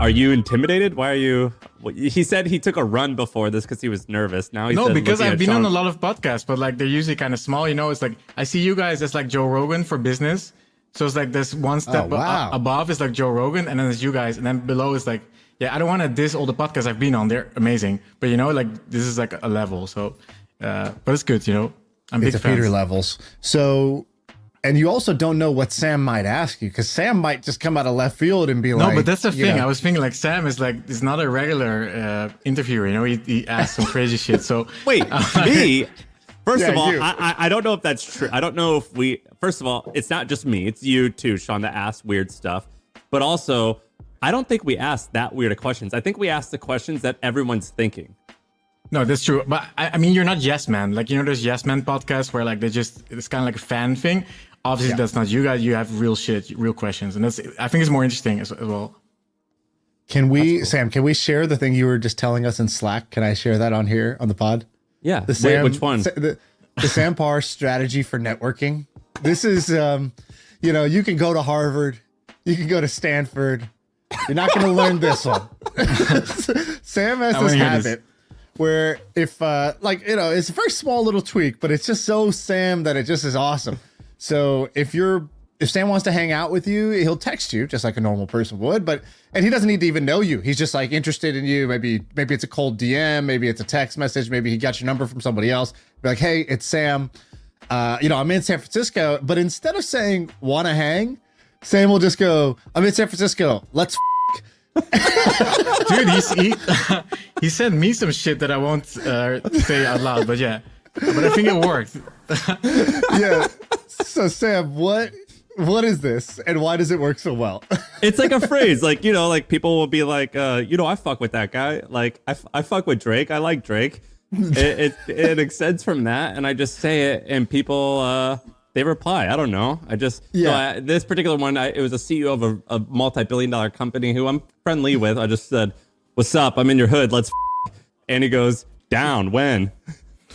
Are you intimidated? Why are you? He said he took a run before this because he was nervous. Now he's no, because I've been on a lot of podcasts, but like they're usually kind of small. You know, it's like I see you guys as like Joe Rogan for business. So it's like there's one step above is like Joe Rogan, and then there's you guys, and then below is like, yeah, I don't want to diss all the podcasts I've been on. They're amazing, but you know, like this is like a level. So, but it's good, you know. It's a Pieter levels. So, and you also don't know what Sam might ask you, because Sam might just come out of left field and be like, no, but that's the thing. I was thinking like Sam is not a regular interviewer. You know, he asks some crazy shit. So wait, me. First of all, I don't know if that's true. I don't know if first of all, it's not just me. It's you too, Sean, that asks weird stuff. But also, I don't think we ask that weird of questions. I think we ask the questions that everyone's thinking. No, that's true. But I mean, you're not Yes Man. Like, you know, there's Yes Man podcasts where like it's kind of like a fan thing. Obviously, that's not you guys. You have real shit, real questions. And I think it's more interesting as well. Can we, Sam, can we share the thing you were just telling us in Slack? Can I share that on here on the pod? Yeah. Wait, which one? The Sam Parr strategy for networking. This is, you know, you can go to Harvard, you can go to Stanford. You're not going to learn this one. Sam has this habit where if, like, you know, it's a very small little tweak, but it's just so Sam that it just is awesome. So if Sam wants to hang out with you, he'll text you just like a normal person would, and he doesn't need to even know you. He's just like interested in you. Maybe it's a cold DM, maybe it's a text message, maybe he got your number from somebody else. Be like, hey, it's Sam. You know, I'm in San Francisco, but instead of saying wanna hang, Sam will just go, I'm in San Francisco. Let's Dude, he sent me some shit that I won't say out loud, but yeah. But I think it worked. Yeah. So Sam, what is this, and why does it work so well? It's like a phrase, like, you know, like people will be like, you know, I fuck with that guy. Like I fuck with Drake. I like Drake. It extends from that, and I just say it, and people they reply. I don't know. This particular one, it was a CEO of a multi-billion-dollar company who I'm friendly with. I just said, "What's up? I'm in your hood. Let's," and he goes, "Down when?"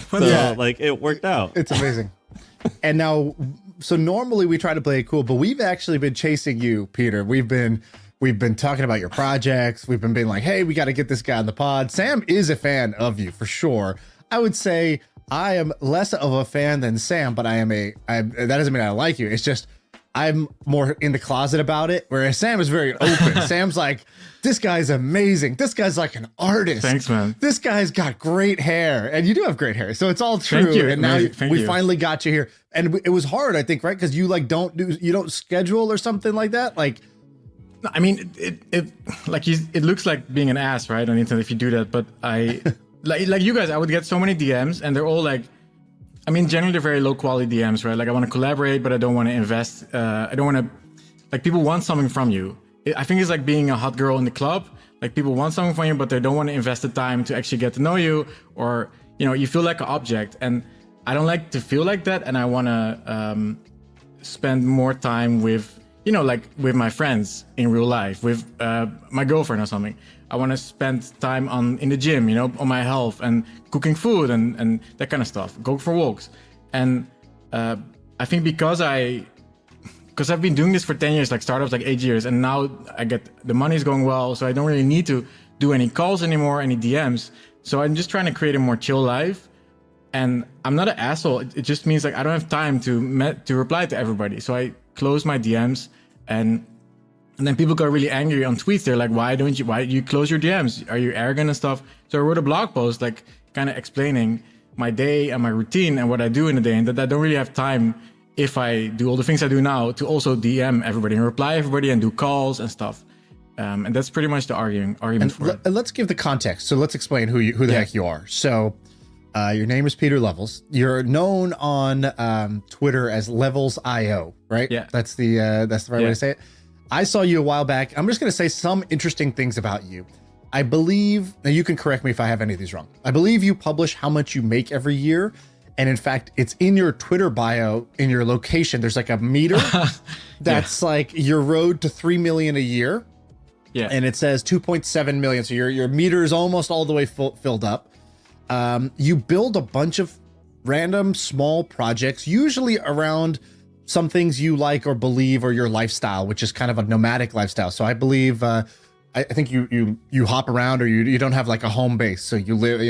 So like it worked out. It's amazing. And now, so normally we try to play it cool, but we've actually been chasing you, Pieter. We've been talking about your projects. We've been being like, hey, we got to get this guy on the pod. Sam is a fan of you for sure. I would say I am less of a fan than Sam, but that doesn't mean I like you. It's just I'm more in the closet about it, whereas Sam is very open. Sam's like, this guy's amazing. This guy's like an artist. Thanks, man. This guy's got great hair, and you do have great hair, so it's all true. Thank you. And now we finally got you here, and it was hard, I think, right? Because you like you don't schedule or something like that. Like, I mean, it looks like being an ass, right, on the internet if you do that. But I like you guys, I would get so many DMs, and they're all like, I mean, generally they're very low quality DMs, right? Like I want to collaborate, but I don't want to invest. I don't want to, like, people want something from you. I think it's like being a hot girl in the club. Like people want something from you, but they don't want to invest the time to actually get to know you, or, you know, you feel like an object. And I don't like to feel like that. And I want to spend more time with, you know, like with my friends in real life, with my girlfriend or something. I want to spend time in the gym, you know, on my health and cooking food and that kind of stuff. Go for walks. And I think because I've been doing this for 10 years, like startups, like 8 years, and now the money's going well, so I don't really need to do any calls anymore, any DMs. So I'm just trying to create a more chill life. And I'm not an asshole. It just means like I don't have time to reply to everybody. So I close my DMs, and then people got really angry on tweets. They're like, why do you close your DMs? Are you arrogant and stuff? So I wrote a blog post, like kind of explaining my day and my routine and what I do in the day, and that I don't really have time, if I do all the things I do now, to also DM everybody and reply everybody and do calls and stuff. And that's pretty much the argument for it. Let's give the context. So let's explain who the heck you are. So your name is Pieter Levels. You're known on Twitter as Levels.io, right? Yeah. That's the right way to say it. I saw you a while back. I'm just going to say some interesting things about you. I believe, now you can correct me if I have any of these wrong. I believe you publish how much you make every year. And in fact, it's in your Twitter bio, in your location, there's like a meter that's like your road to 3 million a year. Yeah. And it says 2.7 million. So your meter is almost all the way filled up. You build a bunch of random small projects, usually around some things you like or believe, or your lifestyle, which is kind of a nomadic lifestyle. So I believe, I I think you hop around, or you don't have like a home base. So you live,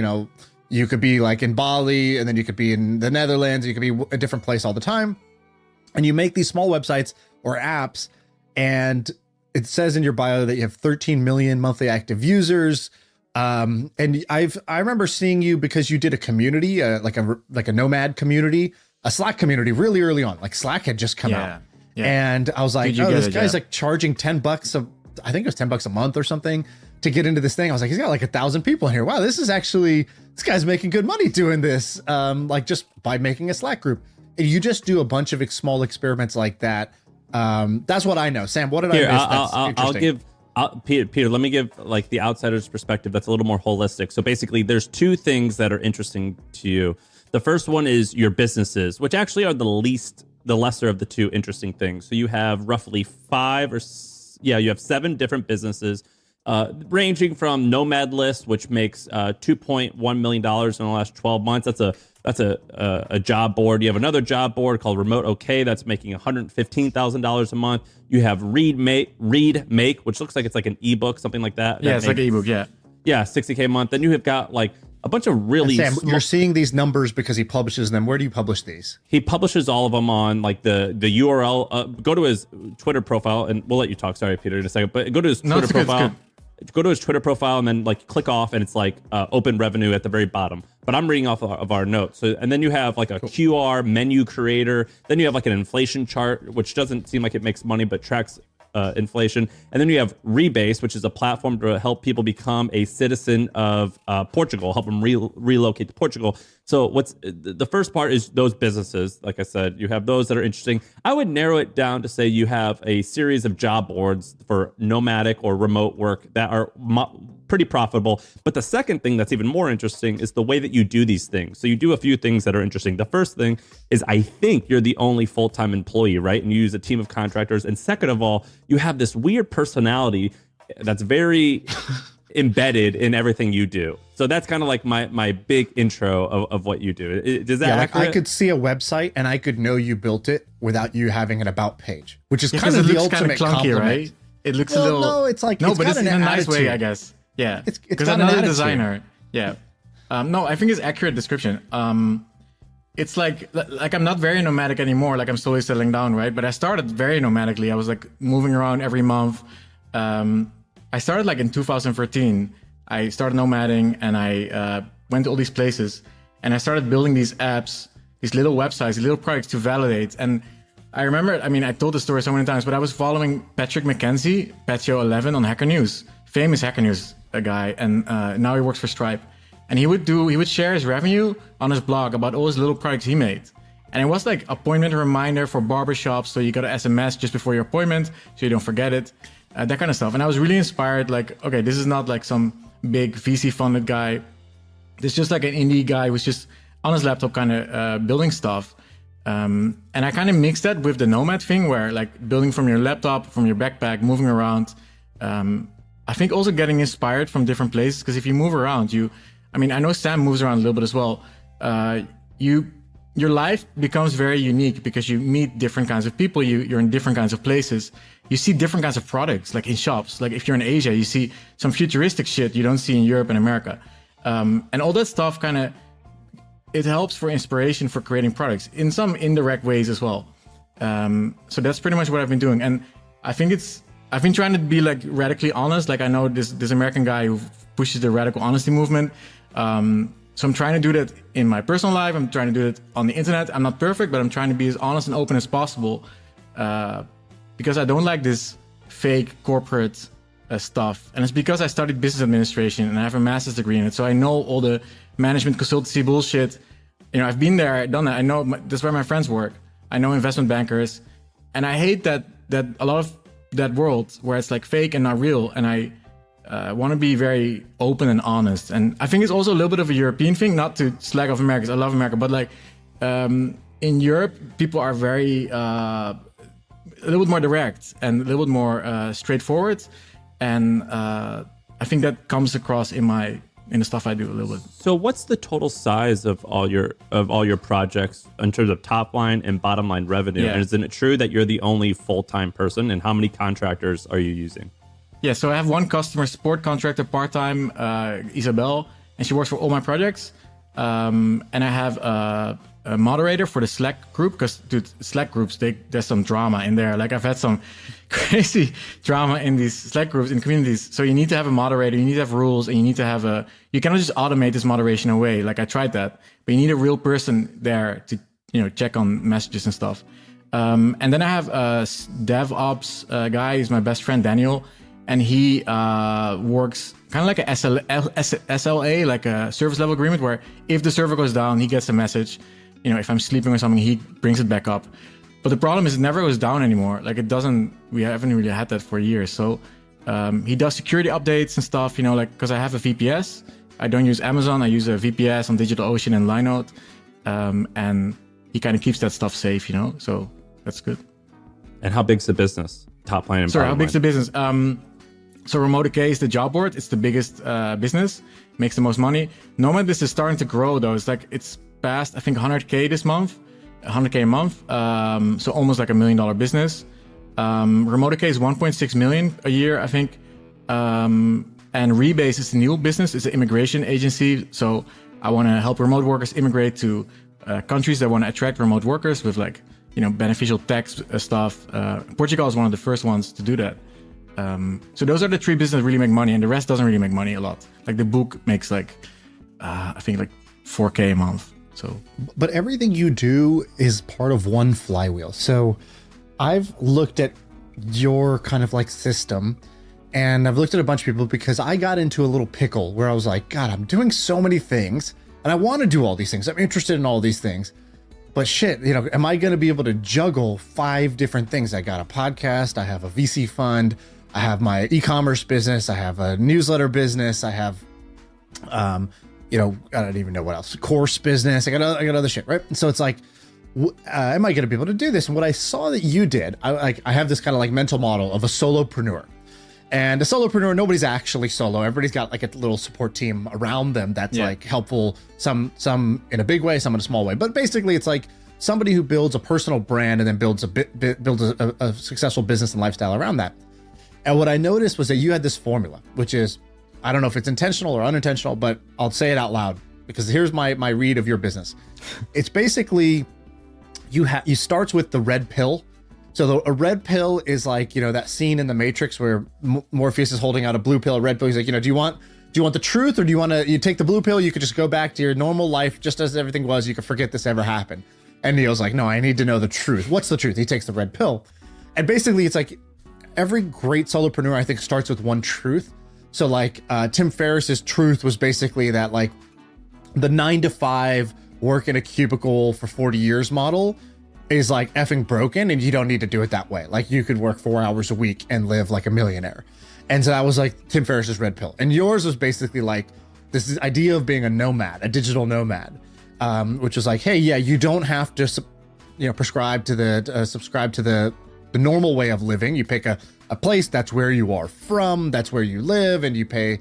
you could be like in Bali, and then you could be in the Netherlands. You could be a different place all the time. And you make these small websites or apps, and it says in your bio that you have 13 million monthly active users. And I remember seeing you because you did a community, like a Nomad community, a Slack community really early on. Like Slack had just come out. Yeah. And I was like, this guy's like charging $10 I think it was $10 a month or something to get into this thing. I was like, he's got like 1,000 people in here. Wow, this guy's making good money doing this. Like just by making a Slack group. And you just do a bunch of small experiments like that. That's what I know. Sam, what did I miss? Peter, let me give like the outsider's perspective that's a little more holistic. So basically there's two things that are interesting to you. The first one is your businesses, which actually are the lesser of the two interesting things. So you have roughly you have 7 different businesses, ranging from Nomad List, which makes $2.1 million in the last 12 months. That's a job board. You have another job board called Remote OK that's making $115,000 a month. You have Read Make, which looks like it's like an ebook, something like that. Yeah, it's like an ebook. Yeah, $60K a month. Then you have got like a bunch of really. Sam, you're seeing these numbers because he publishes them. Where do you publish these? He publishes all of them on like the URL. Go to his Twitter profile, and we'll let you talk. Sorry, Peter, in a second. But go to his Twitter profile. Go to his Twitter profile and then like click off, and it's like open revenue at the very bottom. But I'm reading off of our notes. So, and then you have like a QR menu creator. Then you have like an inflation chart, which doesn't seem like it makes money, but tracks inflation. And then you have Rebase, which is a platform to help people become a citizen of Portugal, help them relocate to Portugal. So what's the first part is those businesses. Like I said, you have those that are interesting. I would narrow it down to say you have a series of job boards for nomadic or remote work that are pretty profitable. But the second thing that's even more interesting is the way that you do these things. So you do a few things that are interesting. The first thing is I think you're the only full-time employee, right? And you use a team of contractors. And second of all, you have this weird personality that's very embedded in everything you do. So that's kind of like my big intro of what you do. Does that accurate? I could see a website and I could know you built it without you having an about page, which is kind of the ultimate clunky, compliment. Right? It looks a little. No, it's like but it's in a nice way, I guess. Yeah, because another designer. Yeah, no, I think it's accurate description. It's like I'm not very nomadic anymore. Like I'm slowly settling down, right? But I started very nomadically. I was like moving around every month. I started like in 2013. I started nomading and I went to all these places and I started building these apps, these little websites, these little products to validate. And I remember, I told the story so many times, but I was following Patrick McKenzie, Patio11 on Hacker News, famous Hacker News guy, and now he works for Stripe. And he would share his revenue on his blog about all his little products he made. And it was like appointment reminder for barbershops, so you got an SMS just before your appointment, so you don't forget it, that kind of stuff. And I was really inspired, like, okay, this is not like some big VC-funded guy. This is just like an indie guy who's just on his laptop kind of building stuff. And I kind of mixed that with the nomad thing, where like building from your laptop, from your backpack, moving around. I think also getting inspired from different places, because if you move around, I know Sam moves around a little bit as well. Your life becomes very unique because you meet different kinds of people. You're in different kinds of places. You see different kinds of products, like in shops. Like if you're in Asia, you see some futuristic shit you don't see in Europe and America. And all that stuff it helps for inspiration for creating products in some indirect ways as well. So that's pretty much what I've been doing. And I think I've been trying to be like radically honest. Like I know this American guy who pushes the radical honesty movement. So I'm trying to do that in my personal life. I'm trying to do it on the internet. I'm not perfect, but I'm trying to be as honest and open as possible, because I don't like this fake corporate stuff. And it's because I studied business administration and I have a master's degree in it. So I know all the management consultancy bullshit. I've been there, I've done that. I know that's where my friends work. I know investment bankers. And I hate that a lot of that world where it's like fake and not real. And I want to be very open and honest. And I think it's also a little bit of a European thing, not to slag off Americans. I love America, but like in Europe, people are very a little bit more direct and a little bit more straightforward. And I think that comes across in the stuff I do a little bit. So what's the total size of all your projects in terms of top line and bottom line revenue? Yeah. And isn't it true that you're the only full-time person? And how many contractors are you using? Yeah, so I have one customer support contractor part-time, Isabel, and she works for all my projects. And I have a moderator for the Slack group, because dude, Slack groups, there's some drama in there. Like I've had some crazy drama in these Slack groups, in communities. So you need to have a moderator, you need to have rules, and you need to have you cannot just automate this moderation away. Like I tried that, but you need a real person there to, check on messages and stuff. And then I have a DevOps guy, he's my best friend, Daniel. And he works kind of like a SLA, like a service level agreement, where if the server goes down, he gets a message. If I'm sleeping or something, he brings it back up. But the problem is it never goes down anymore. Like it doesn't, we haven't really had that for years. So he does security updates and stuff, because I have a VPS. I don't use Amazon. I use a VPS on DigitalOcean and Linode. And he kind of keeps that stuff safe, so that's good. And how big's the business? Top line and Sorry, how bottom big's line? the business? So Remote is the job board. It's the biggest business, makes the most money. Nomad, this is starting to grow though. It's past, I think, 100K this month, 100K a month. So almost like $1 million business. Remote is 1.6 million a year, I think. And Rebase is the new business. It's an immigration agency. So I want to help remote workers immigrate to countries that want to attract remote workers with beneficial tax stuff. Portugal is one of the first ones to do that. So those are the three businesses that really make money, and the rest doesn't really make money a lot. Like the book makes I think 4K a month. So, but everything you do is part of one flywheel. So I've looked at your kind of like system, and I've looked at a bunch of people because I got into a little pickle where I was like, God, I'm doing so many things and I want to do all these things. I'm interested in all these things. But shit, am I going to be able to juggle 5 different things? I got a podcast, I have a VC fund, I have my e-commerce business, I have a newsletter business, I have, I don't even know what else, course business, I got other shit, right? And so it's like, am I going to be able to do this? And what I saw that you did, I have this kind of like mental model of a solopreneur. And a solopreneur, nobody's actually solo. Everybody's got like a little support team around them that's like helpful, some in a big way, some in a small way. But basically it's like somebody who builds a personal brand and then builds a successful business and lifestyle around that. And what I noticed was that you had this formula, which is, I don't know if it's intentional or unintentional, but I'll say it out loud because here's my read of your business. It's basically, you starts with the red pill. So a red pill is like, that scene in the Matrix where Morpheus is holding out a blue pill, a red pill. He's like, do you want the truth, or do you take the blue pill? You could just go back to your normal life just as everything was. You could forget this ever happened. And Neil's like, no, I need to know the truth. What's the truth? He takes the red pill. And basically it's like every great solopreneur, I think, starts with one truth. So like Tim Ferriss's truth was basically that like the 9-to-5 work in a cubicle for 40 years model is like effing broken, and you don't need to do it that way. Like you could work 4 hours a week and live like a millionaire. And so that was like Tim Ferriss's red pill. And yours was basically like this idea of being a nomad, a digital nomad, which was like, hey, yeah, you don't have to, subscribe to the normal way of living. You pick a place that's where you are from, that's where you live, and you pay,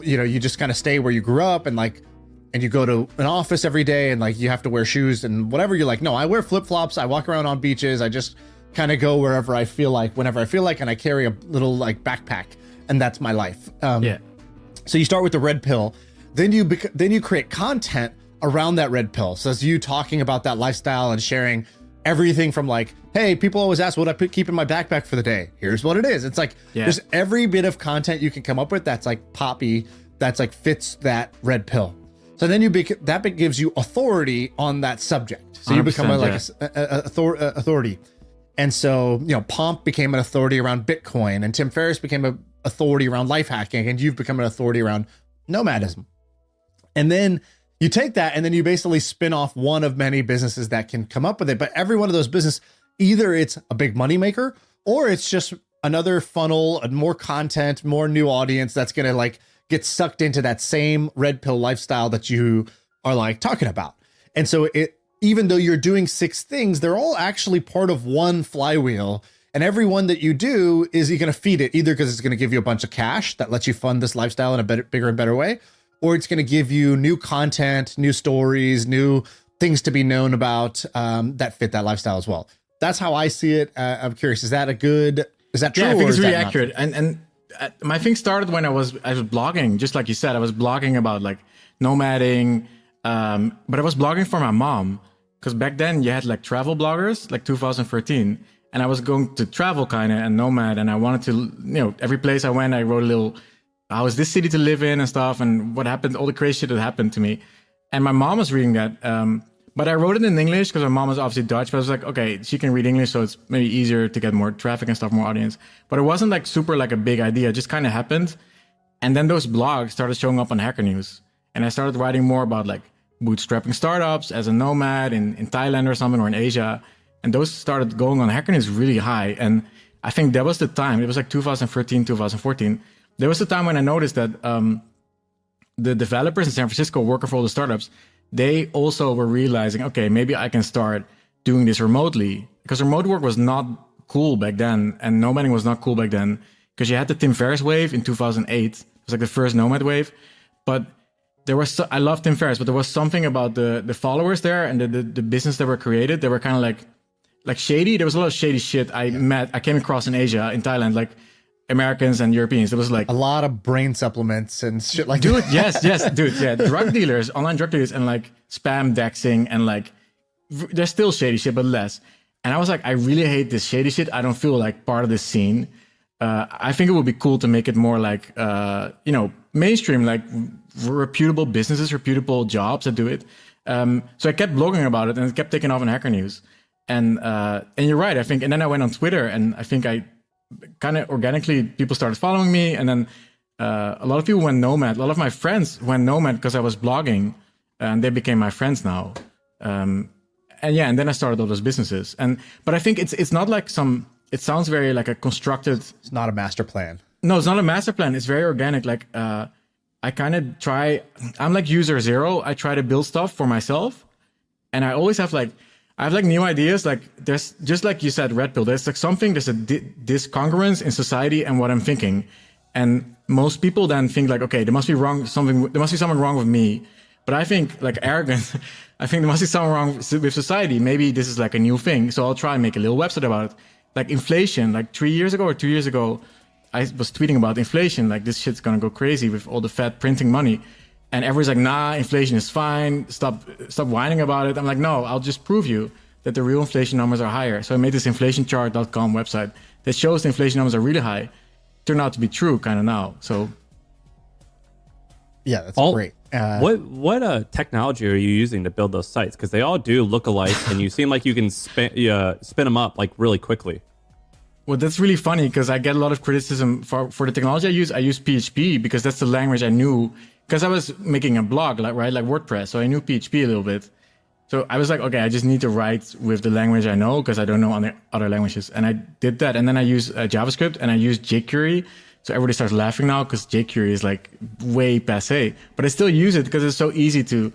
you just kind of stay where you grew up, and you go to an office every day, and like you have to wear shoes and whatever. You're like, no, I wear flip-flops. I walk around on beaches. I just kind of go wherever I feel like, whenever I feel like, and I carry a little like backpack, and that's my life. So you start with the red pill, then you create content around that red pill. So it's you talking about that lifestyle and sharing everything from like, hey, people always ask what I keep in my backpack for the day. Here's what it is. It's like there's every bit of content you can come up with that's like poppy, that's like fits that red pill. So then that gives you authority on that subject. So you become an authority. And so, Pomp became an authority around Bitcoin, and Tim Ferriss became an authority around life hacking, and you've become an authority around nomadism. And then you take that, and then you basically spin off one of many businesses that can come up with it. But every one of those businesses, either it's a big money maker, or it's just another funnel, more content, more new audience that's going to like get sucked into that same red pill lifestyle that you are like talking about. And so even though you're doing 6 things, they're all actually part of one flywheel. And every one that you do is you're going to feed it, either because it's going to give you a bunch of cash that lets you fund this lifestyle in a bigger and better way, or it's going to give you new content, new stories, new things to be known about that fit that lifestyle as well. That's how I see it. I'm curious, is that true? Yeah, I think it's really accurate. And my thing started when I was blogging, just like you said. I was blogging about like nomading, but I was blogging for my mom because back then you had like travel bloggers, like 2013, and I was going to travel kind of and nomad, and I wanted to, every place I went, I wrote a little, how is this city to live in and stuff, and what happened, all the crazy shit that happened to me, and my mom was reading that. But I wrote it in English because my mom was obviously Dutch. But I was like, okay, she can read English, so it's maybe easier to get more traffic and stuff, more audience. But it wasn't like super like a big idea. It just kind of happened. And then those blogs started showing up on Hacker News. And I started writing more about like bootstrapping startups as a nomad in Thailand or something, or in Asia. And those started going on Hacker News really high. And I think that was the time. It was like 2013, 2014. There was the time when I noticed that the developers in San Francisco working for all the startups, they also were realizing, okay, maybe I can start doing this remotely, because remote work was not cool back then, and nomading was not cool back then, because you had the Tim Ferriss wave in 2008. It was like the first nomad wave, but there was I love Tim Ferriss, but there was something about the followers there and the business that were created. They were kind of like shady. There was a lot of shady shit I came across in Asia, in Thailand, like Americans and Europeans. There was like a lot of brain supplements and shit like dude, that. yes, dude, yeah, drug dealers, online drug dealers, and like spam dexing, and like there's still shady shit, but less. And I was like, I really hate this shady shit. I don't feel like part of this scene. I think it would be cool to make it more like mainstream, like reputable businesses, reputable jobs that do it. So I kept blogging about it, and it kept taking off in Hacker News. And you're right, I think. And then I went on Twitter, and I think I kind of organically, people started following me, and then a lot of people went nomad. A lot of my friends went nomad because I was blogging, and they became my friends now. And then I started all those businesses. But I think it's not like it sounds very like a constructed. It's not a master plan. No, it's not a master plan. It's very organic. Like I kind of try. I'm like user zero. I try to build stuff for myself, and I always have like. I have like new ideas. Like there's, just like you said, red pill. There's like there's a discongruence in society and what I'm thinking. And most people then think like, okay, there must be something wrong with me. But I think like arrogance, I think there must be something wrong with society. Maybe this is like a new thing. So I'll try and make a little website about it. Like inflation, like 3 years ago or 2 years ago, I was tweeting about inflation. Like this shit's going to go crazy with all the Fed printing money. And everyone's like, nah, inflation is fine. Stop whining about it. I'm like, no, I'll just prove you that the real inflation numbers are higher. So I made this inflationchart.com website that shows the inflation numbers are really high. Turned out to be true kind of now. So yeah, that's great. What technology are you using to build those sites? Because they all do look alike, and you seem like you can spin them up like really quickly. Well, that's really funny because I get a lot of criticism for the technology I use. I use PHP because that's the language I knew. Because I was making a blog, like WordPress, so I knew PHP a little bit. So I was like, okay, I just need to write with the language I know because I don't know other languages. And I did that. And then I use JavaScript and I use jQuery. So everybody starts laughing now because jQuery is like way passé. But I still use it because it's so easy to,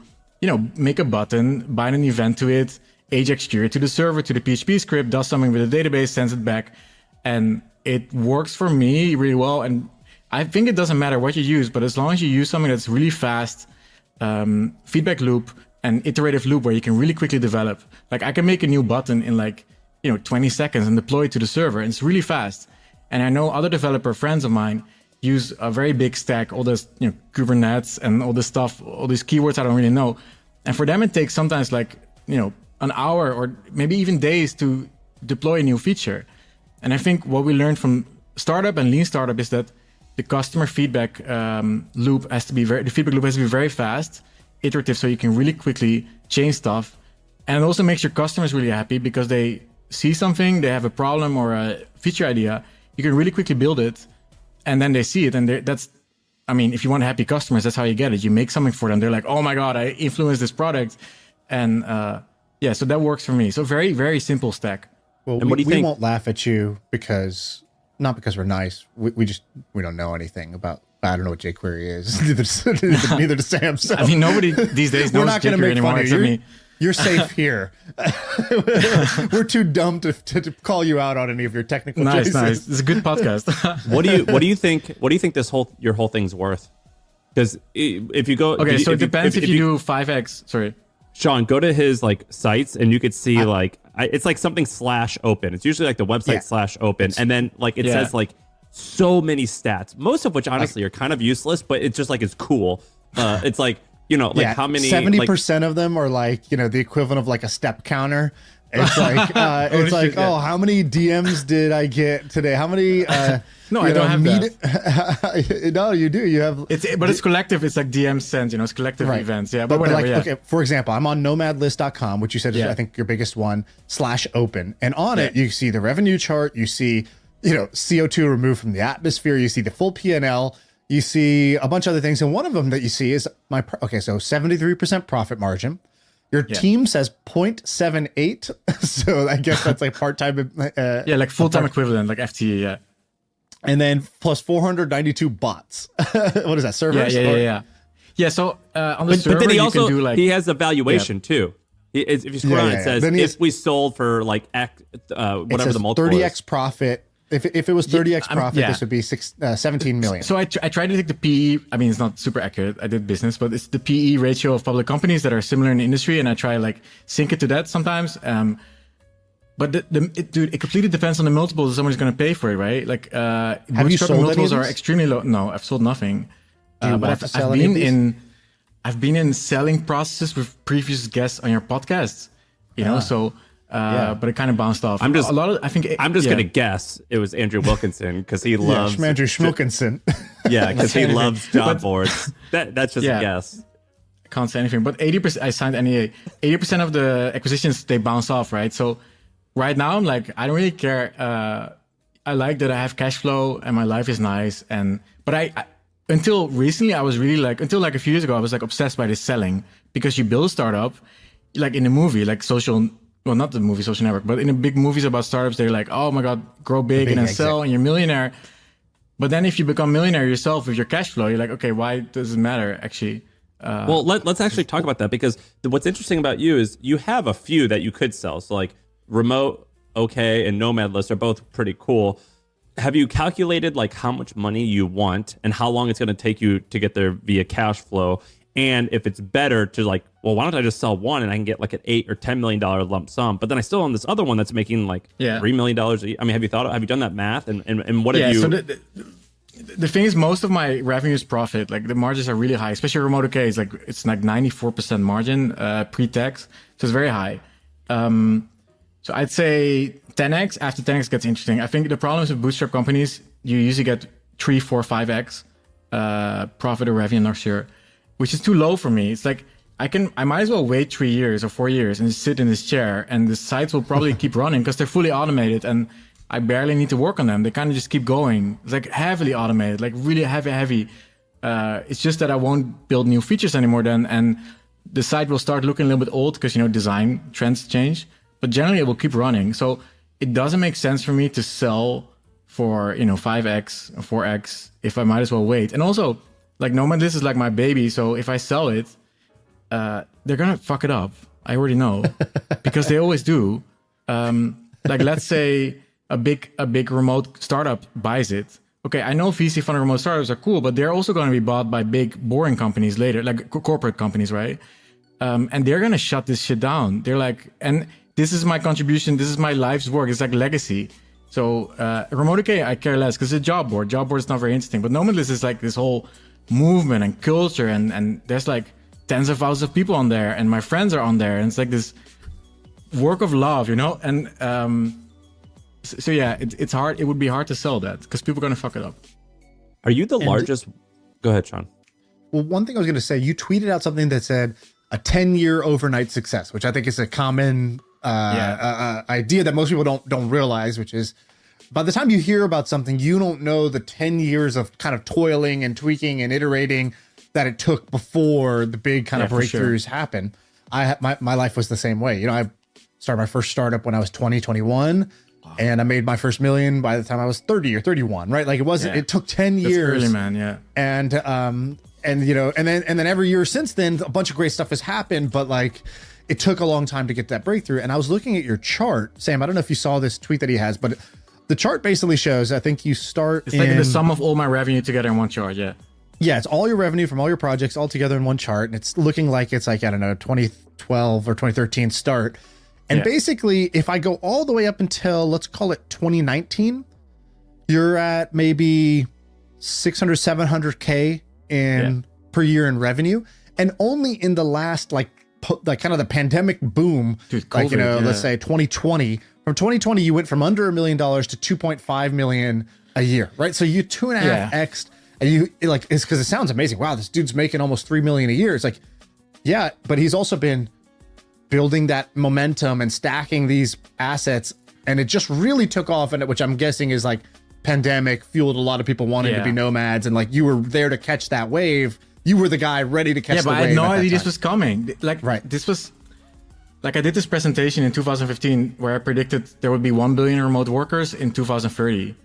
make a button, bind an event to it, Ajax query to the server, to the PHP script, does something with the database, sends it back. And it works for me really well. And I think it doesn't matter what you use, but as long as you use something that's really fast, feedback loop and iterative loop where you can really quickly develop. Like I can make a new button in 20 seconds and deploy it to the server, and it's really fast. And I know other developer friends of mine use a very big stack, all this Kubernetes and all this stuff, all these keywords I don't really know. And for them, it takes sometimes an hour or maybe even days to deploy a new feature. And I think what we learned from startup and lean startup is that the customer feedback loop has to be very fast, iterative, so you can really quickly change stuff. And it also makes your customers really happy because they see something, they have a problem or a feature idea, you can really quickly build it, and then they see it. And if you want happy customers, that's how you get it. You make something for them. They're like, oh my God, I influenced this product. And so that works for me. So very, very simple stack. Well, and we won't laugh at you not because we're nice. We don't know anything about. I don't know what jQuery is. neither does Sam. So. I mean, nobody these days knows jQuery anymore except me. You're safe here. We're too dumb to call you out on any of your technical choices. Nice. It's a good podcast. What do you think your whole thing's worth? Because if you go, okay, so it depends if you do 5x. Sorry, Sean, go to his sites and you could see it's like something /open. It's usually like the website /open, and then it says so many stats, most of which honestly are kind of useless, but it's just like it's cool. It's like, you know, like how many 70% of them are like, you know, the equivalent of like a step counter. It's like how many DMs did I get today? How many no, I don't have that. No, you do. You have it's collective. It's like DM sends, you know, it's collective events. Yeah, but whatever. Like, okay, for example, I'm on nomadlist.com, which you said is I think your biggest one, /open. And on it, you see the revenue chart, you see, you know, CO2 removed from the atmosphere, you see the full P&L, you see a bunch of other things. And one of them that you see is so 73% profit margin. Your team says 0.78. So I guess that's like part-time. Like full-time equivalent, like FTE, yeah. And then plus 492 bots. What is that, servers? Yeah, so on the server, but then he you also, can do like... he has a valuation too. If you scroll down, it says, if we sold for like X, whatever the multiple 30x is. profit. If it was 30x profit, this would be 17 million. So I tried to take the PE. I mean, it's not super accurate. I did business, but it's the PE ratio of public companies that are similar in the industry, and I try like sync it to that sometimes. But it completely depends on the multiples that someone's going to pay for it, right? Like, have you sold multiples any of are these? Extremely low. No, I've sold nothing. But I've been in selling processes with previous guests on your podcast. You know, so. But it kind of bounced off. I'm just gonna guess it was Andrew Wilkinson because he loves Andrew Schmilkinson. Yeah, because he loves job boards. That's just a guess. I can't say anything. But 80%, I signed NEA. 80% of the acquisitions they bounce off, right? So right now I'm like, I don't really care. I like that I have cash flow and my life is nice. But I until recently I was really like, until like a few years ago I was like obsessed by this selling, because you build a startup like in a movie, like well, not the movie Social Network, but in the big movies about startups, they're like, oh my God, grow big and then sell and you're a millionaire. But then if you become millionaire yourself with your cash flow, you're like, okay, why does it matter actually? Well, let's actually talk about that, because what's interesting about you is you have a few that you could sell. So like Remote, OK, and Nomad List are both pretty cool. Have you calculated like how much money you want and how long it's going to take you to get there via cash flow? And if it's better to like, well, why don't I just sell one and I can get like an $8 or $10 million lump sum, but then I still own this other one that's making like $3 million a year. I mean, have you done that math? And what have you? So the thing is, most of my revenue is profit. Like the margins are really high, especially Remote OK. It's like 94% margin pre-tax, so it's very high. So I'd say 10x. After 10x gets interesting. I think the problems with bootstrap companies, you usually get 3, 4, 5x profit or revenue next year, which is too low for me. It's like I might as well wait 3 years or 4 years and just sit in this chair, and the sites will probably keep running because they're fully automated and I barely need to work on them. They kind of just keep going. It's like heavily automated, like really heavy. It's just that I won't build new features anymore then, and the site will start looking a little bit old because, you know, design trends change, but generally it will keep running. So it doesn't make sense for me to sell for, you know, 5x or 4x if I might as well wait. And also, like Nomad List is like my baby, so if I sell it, they're gonna fuck it up. I already know because they always do. Like let's say a big remote startup buys it. Okay, I know VC funded remote startups are cool, but they're also going to be bought by big boring companies later, like corporate companies, right? And they're gonna shut this shit down. They're like, and this is my contribution. This is my life's work. It's like legacy. So Remote OK, I care less because it's a job board. Job board is not very interesting. But Nomad List is like this whole movement and culture, and there's like tens of thousands of people on there, and my friends are on there, and it's like this work of love, you know. And so yeah, it's hard. It would be hard to sell that because people are gonna fuck it up. Are you the largest? Go ahead, Sean. Well, one thing I was going to say, you tweeted out something that said a 10-year overnight success, which I think is a common idea that most people don't realize, which is by the time you hear about something, you don't know the 10 years of kind of toiling and tweaking and iterating that it took before the big kind of breakthroughs happen. My life was the same way. You know, I started my first startup when I was 21, and I made my first million by the time I was 30 or 31, right? Like it wasn't, it took 10 years. That's early, man, yeah. And you know, and then every year since then, a bunch of great stuff has happened, but like it took a long time to get that breakthrough. And I was looking at your chart, Sam, I don't know if you saw this tweet that he has, but the chart basically shows, I think you start It's like the sum of all my revenue together in one chart, yeah. Yeah, it's all your revenue from all your projects all together in one chart. And it's looking like it's like, I don't know, 2012 or 2013 start. And basically, if I go all the way up until, let's call it 2019, you're at maybe 600, 700K in per year in revenue. And only in the last, like kind of the pandemic boom, Dude, like, you know, COVID, let's say 2020, from 2020, you went from under $1 million to 2.5 million a year, right? So you 2.5x, and you like, it's because it sounds amazing. Wow, this dude's making almost 3 million a year. It's like, yeah, but he's also been building that momentum and stacking these assets, and it just really took off. And which I'm guessing is like pandemic fueled a lot of people wanting to be nomads, and like you were there to catch that wave. You were the guy ready to catch the wave. Yeah, but I had no idea this was coming. Like, this was like, I did this presentation in 2015 where I predicted there would be 1 billion remote workers in 2030,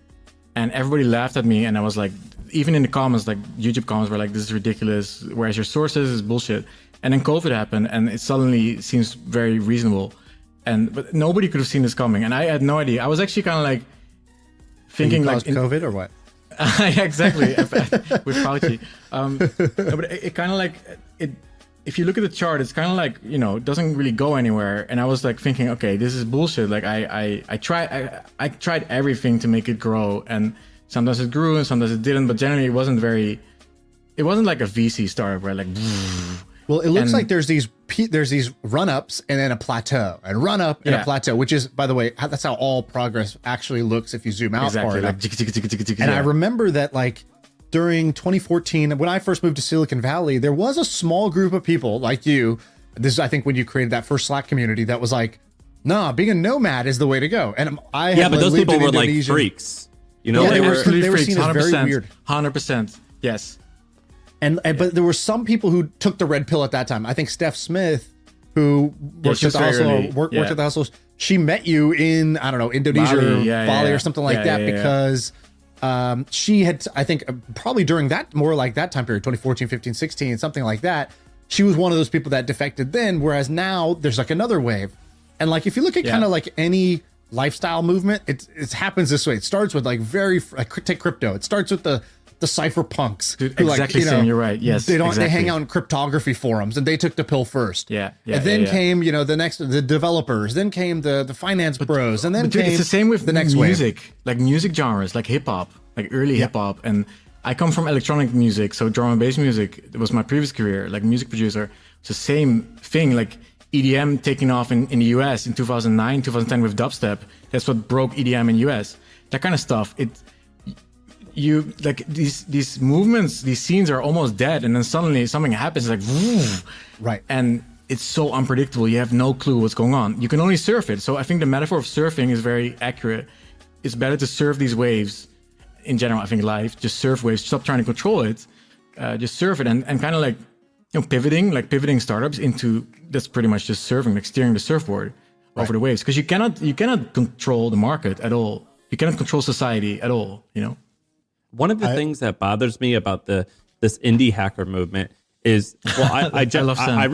and everybody laughed at me. And I was like, even in the comments, like YouTube comments were like, "This is ridiculous. Where's your sources? This is bullshit." And then COVID happened, and it suddenly seems very reasonable. But nobody could have seen this coming, and I had no idea. I was actually kind of like thinking, like, COVID or what? Yeah, exactly. With Fauci. But it kind of like it. If you look at the chart, it's kind of like, you know, it doesn't really go anywhere. And I was like thinking, okay, this is bullshit. Like I tried everything to make it grow, and sometimes it grew and sometimes it didn't. But generally, it wasn't like a VC startup where like. Well, it looks like there's these run-ups and then a plateau, and run-up and a plateau, which is, by the way, that's how all progress actually looks if you zoom out far enough. And I remember that, like, during 2014, when I first moved to Silicon Valley, there was a small group of people like you. This is, I think, when you created that first Slack community that was like, nah, being a nomad is the way to go. And I had but those people were like freaks. You know, they were freaks, seen as very weird. 100%. Yes. But there were some people who took the red pill at that time. I think Steph Smith, who worked at the hustle, worked at the hustles, she met you in, I don't know, Indonesia or Bali or something like that, because she had, I think, probably during that, more like that time period, 2014, 15, 16, something like that, she was one of those people that defected then, whereas now there's like another wave. And like, if you look at kind of like any lifestyle movement, it happens this way. It starts with like take crypto. It starts with the cypherpunks. Dude, exactly, like, you're right. Yes, they hang out in cryptography forums, and they took the pill first. And then came, you know, the developers. Then came the finance bros, and then dude, came it's the same with the next music, wave. like music genres, like hip hop, like early hip hop. And I come from electronic music, so drum and bass music. It was my previous career, like music producer. It's the same thing, like EDM taking off in the US in 2009, 2010 with dubstep. That's what broke EDM in US. That kind of stuff. You like these movements, these scenes are almost dead, and then suddenly something happens, like right, and it's so unpredictable. You have no clue what's going on. You can only surf it. So I think the metaphor of surfing is very accurate. It's better to surf these waves. In general, I think life, just surf waves. Stop trying to control it. Just surf it, and kind of like, you know, pivoting startups into, that's pretty much just surfing, like steering the surfboard over the waves. Because you cannot control the market at all. You cannot control society at all. You know. One of the things that bothers me about this indie hacker movement is, well, I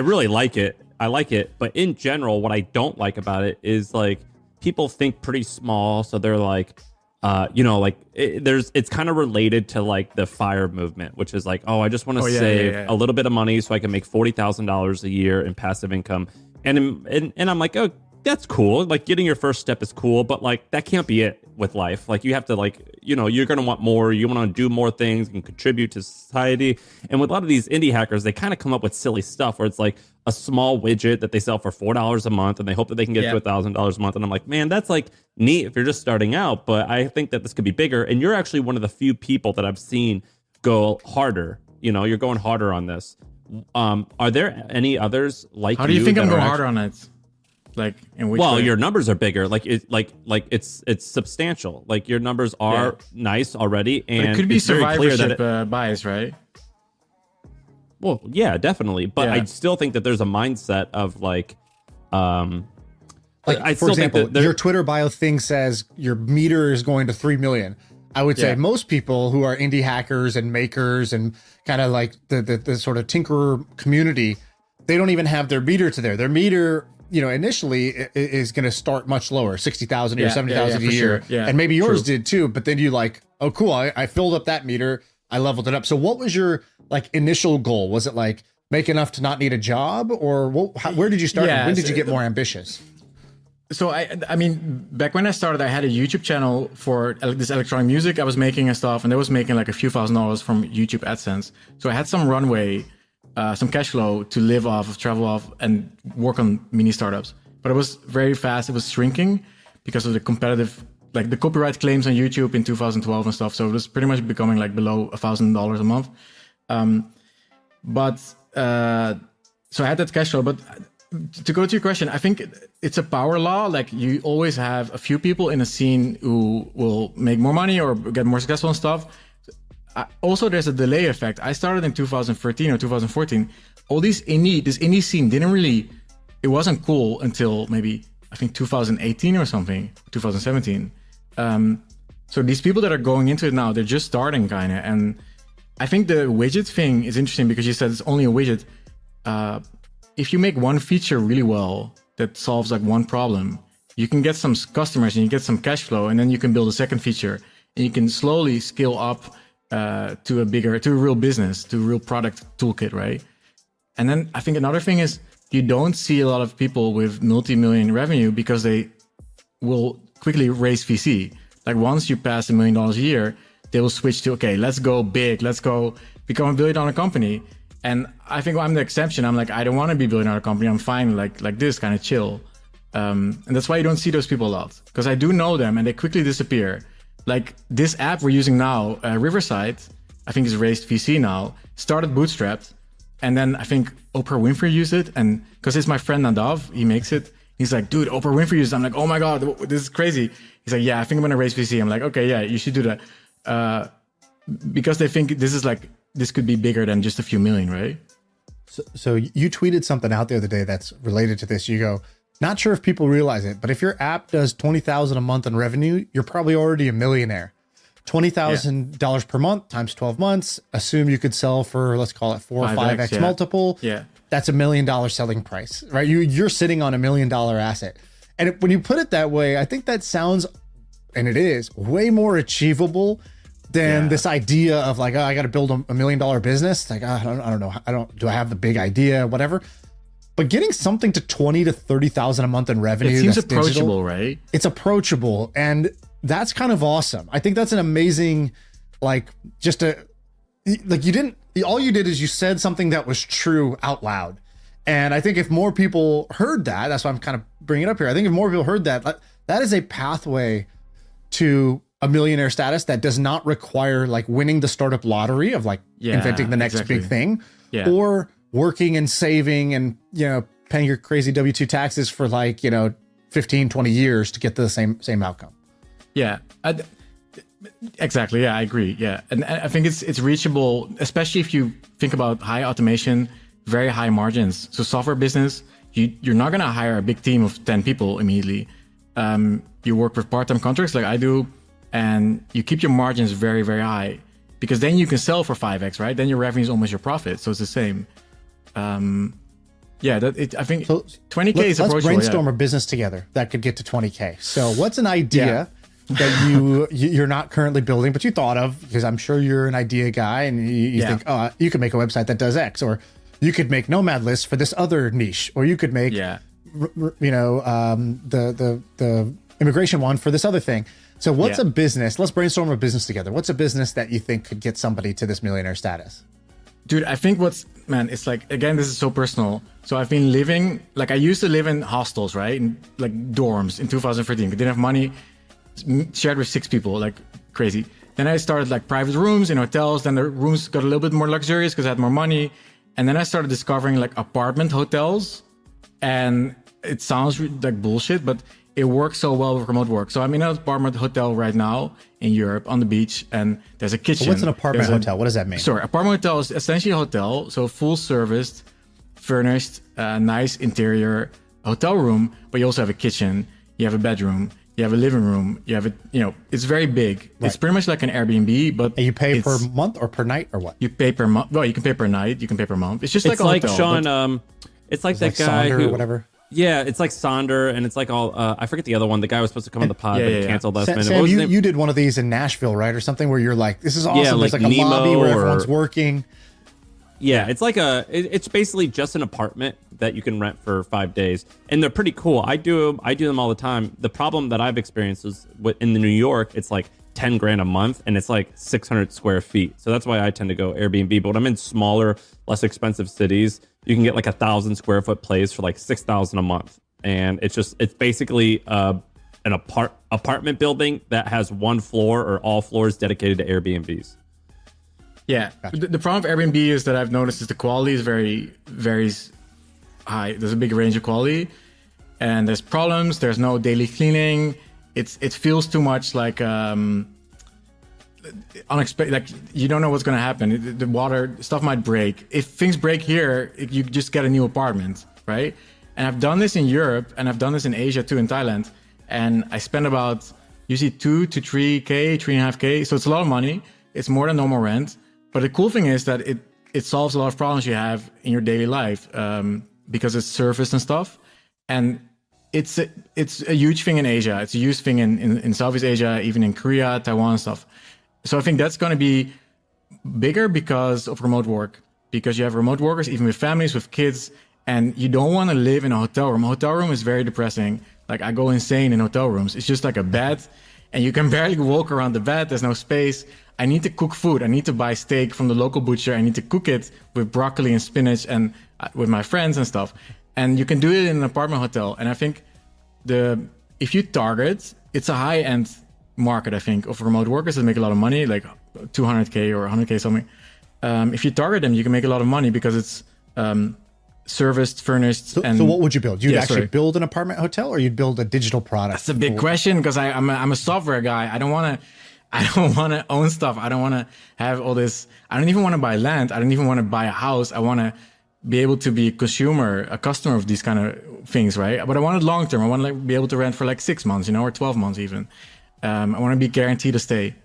really like it. I like it, but in general, what I don't like about it is like people think pretty small, so they're like, you know, like it's kind of related to like the FIRE movement, which is like, oh, I just want to save a little bit of money so I can make $40,000 a year in passive income, and I'm like, oh, that's cool. Like getting your first step is cool, but like that can't be it with life. Like you have to, like, you know, you're going to want more. You want to do more things and contribute to society. And with a lot of these indie hackers, they kind of come up with silly stuff where it's like a small widget that they sell for $4 a month and they hope that they can get to $1,000 a month. And I'm like, man, that's like neat if you're just starting out. But I think that this could be bigger. And you're actually one of the few people that I've seen go harder. You know, you're going harder on this. Are there any others like you? How do you think I'm going harder on it? Like, in which way? Your numbers are bigger. Like it's substantial. Like your numbers are nice already, and but it could be survivorship bias, right? Well, yeah, definitely. But I still think that there's a mindset of like I for example, your Twitter bio thing says your meter is going to 3 million. I would say most people who are indie hackers and makers and kind of like the sort of tinkerer community, they don't even have their meter to there. Their meter, you know, initially is going to start much lower, 60,000 or 70,000 a year. Sure. Yeah, and maybe yours did too, but then you like, oh, cool. I filled up that meter. I leveled it up. So what was your like initial goal? Was it like make enough to not need a job, or where did you start? And when did you get more ambitious? So I mean, back when I started, I had a YouTube channel for this electronic music I was making and stuff, and I was making like a few $1,000s from YouTube AdSense. So I had some runway, some cash flow to live off of, travel off, and work on mini startups. But it was very fast. It was shrinking because of the competitive, like the copyright claims on YouTube in 2012 and stuff. So it was pretty much becoming like below $1,000 a month. So I had that cash flow, but to go to your question, I think it's a power law. Like you always have a few people in a scene who will make more money or get more successful and stuff. Also, there's a delay effect. I started in 2013 or 2014. This indie scene it wasn't cool until maybe, I think 2018 or something, 2017. So these people that are going into it now, they're just starting kind of. And I think the widget thing is interesting because you said it's only a widget. If you make one feature really well that solves like one problem, you can get some customers and you get some cash flow, and then you can build a second feature and you can slowly scale up to a real business, to a real product toolkit, right? And then I think another thing is you don't see a lot of people with multi-million revenue because they will quickly raise VC. Like once you pass $1 million a year, they will switch to, okay, let's go big, let's go become a billion-dollar company. And I think I'm the exception. I'm like, I don't want to be a billion-dollar company. I'm fine like this, kind of chill. And that's why you don't see those people a lot, because I do know them and they quickly disappear. Like this app we're using now, Riverside, I think is raised VC now, started bootstrapped. And then I think Oprah Winfrey used it. And because it's my friend Nadav, he makes it. He's like, dude, Oprah Winfrey used it. I'm like, oh my God, this is crazy. He's like, yeah, I think I'm going to raise VC. I'm like, okay, yeah, you should do that. Because they think this could be bigger than just a few million, right? So you tweeted something out the other day that's related to this. You go, not sure if people realize it, but if your app does $20,000 a month in revenue, you're probably already a millionaire. $20,000 per month times 12 months. Assume you could sell for, let's call it 4 or 5x multiple. Yeah. That's $1 million selling price, right? You're sitting on $1 million asset. And when you put it that way, I think that sounds, and it is, way more achievable than this idea of like, oh, I got to build a $1 million business. Like, I don't know. Do I have the big idea, whatever. But getting something to 20 to 30,000 a month in revenue, it seems approachable, digital, right? It's approachable, and that's kind of awesome. I think that's an amazing, like, all you did is you said something that was true out loud. And I think if more people heard that, that's why I'm kind of bringing it up here. I think if more people heard that, that is a pathway to a millionaire status that does not require like winning the startup lottery of like inventing the next big thing, or working and saving and, paying your crazy W-2 taxes for like, 15, 20 years to get to the same outcome. Yeah, exactly. Yeah, I agree. Yeah. And I think it's reachable, especially if you think about high automation, very high margins. So software business, you're not going to hire a big team of 10 people immediately. You work with part-time contracts like I do, and you keep your margins very, very high, because then you can sell for 5x, right? Then your revenue is almost your profit. So it's the same. I think so 20K is approachable. Let's brainstorm a business together that could get to 20K. So what's an idea that you're not currently building, but you thought of, because I'm sure you're an idea guy and you think, oh, you could make a website that does X, or you could make nomad lists for this other niche, or you could make, the immigration one for this other thing. So what's a business? Let's brainstorm a business together. What's a business that you think could get somebody to this millionaire status? Dude, I think it's like, again, this is so personal. So I've been living, like I used to live in hostels, right? In like dorms in 2013. I didn't have money, shared with 6 people, like crazy. Then I started like private rooms in hotels. Then the rooms got a little bit more luxurious because I had more money. And then I started discovering like apartment hotels. And it sounds like bullshit, but it works so well with remote work. So I'm in an apartment hotel right now in Europe on the beach, and there's a kitchen. What's an apartment hotel? What does that mean? Sorry, apartment hotel is essentially a hotel. So full serviced, furnished, nice interior hotel room, but you also have a kitchen, you have a bedroom, you have a living room, you have it's very big. Right. It's pretty much like an Airbnb, but and you pay per month or per night or what? You pay per month. Well, you can pay per night, you can pay per month. It's just like a hotel. Sean, it's like that guy Sonder who, or whatever. Yeah, it's like Sonder, and it's like all, I forget the other one. The guy was supposed to come on the pod, but he canceled last minute. Sam, you did one of these in Nashville, right? Or something where you're like, this is awesome. Yeah, There's like a Nemo lobby where everyone's working. Yeah, it's like it's basically just an apartment that you can rent for 5 days, and they're pretty cool. I do them all the time. The problem that I've experienced is in New York, it's like 10 grand a month, and it's like 600 square feet. So that's why I tend to go Airbnb. But when I'm in smaller, less expensive cities, you can get like 1,000 square foot place for like 6,000 a month, and it's basically an apartment building that has one floor or all floors dedicated to Airbnbs. Yeah, gotcha. The problem with Airbnb is that I've noticed is the quality is very high. There's a big range of quality, and there's problems. There's no daily cleaning. It feels too much like unexpected. Like you don't know what's going to happen. The water stuff might break. If things break here, you just get a new apartment, right? And I've done this in Europe, and I've done this in Asia too, in Thailand. And I spend about usually 2 to 3K, 3.5K. So it's a lot of money. It's more than normal rent. But the cool thing is that it solves a lot of problems you have in your daily life because it's serviced and stuff. And it's a huge thing in Asia. It's a huge thing in Southeast Asia, even in Korea, Taiwan and stuff. So I think that's going to be bigger because of remote work. Because you have remote workers, even with families, with kids, and you don't want to live in a hotel room. A hotel room is very depressing. Like I go insane in hotel rooms. It's just like a bed and you can barely walk around the bed. There's no space. I need to cook food. I need to buy steak from the local butcher. I need to cook it with broccoli and spinach and with my friends and stuff. And you can do it in an apartment hotel. And I think if you target, it's a high-end market, I think, of remote workers that make a lot of money, like 200K or 100K something. If you target them, you can make a lot of money because it's serviced, furnished. So what would you build? You'd actually build an apartment hotel, or you'd build a digital product? That's a big question because I'm a software guy. I don't want to own stuff. I don't want to have all this. I don't even want to buy land. I don't even want to buy a house. I want to be able to be a customer of these kind of things, right? But I want it long term. I want to be able to rent for like 6 months, or 12 months even. I want to be guaranteed to stay.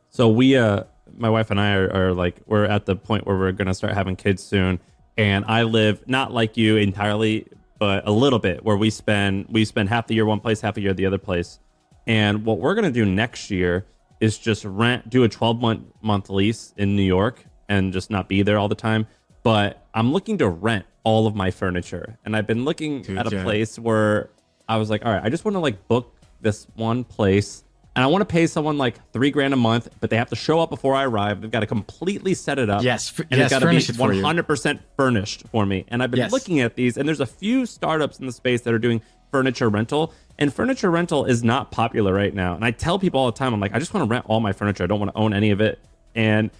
So my wife and I are like, we're at the point where we're going to start having kids soon. And I live not like you entirely, but a little bit, where we spend half the year one place, half a year the other place. And what we're going to do next year is just do a 12-month lease in New York and just not be there all the time. But I'm looking to rent all of my furniture. And I've been looking at a place where I was like, all right, I just want to like book this one place. And I want to pay someone like $3,000 a month, but they have to show up before I arrive. They've got to completely set it up. Yes, and it's got to be 100% furnished for me. And I've been looking at these, and there's a few startups in the space that are doing furniture rental. And furniture rental is not popular right now. And I tell people all the time, I'm like, I just want to rent all my furniture. I don't want to own any of it. And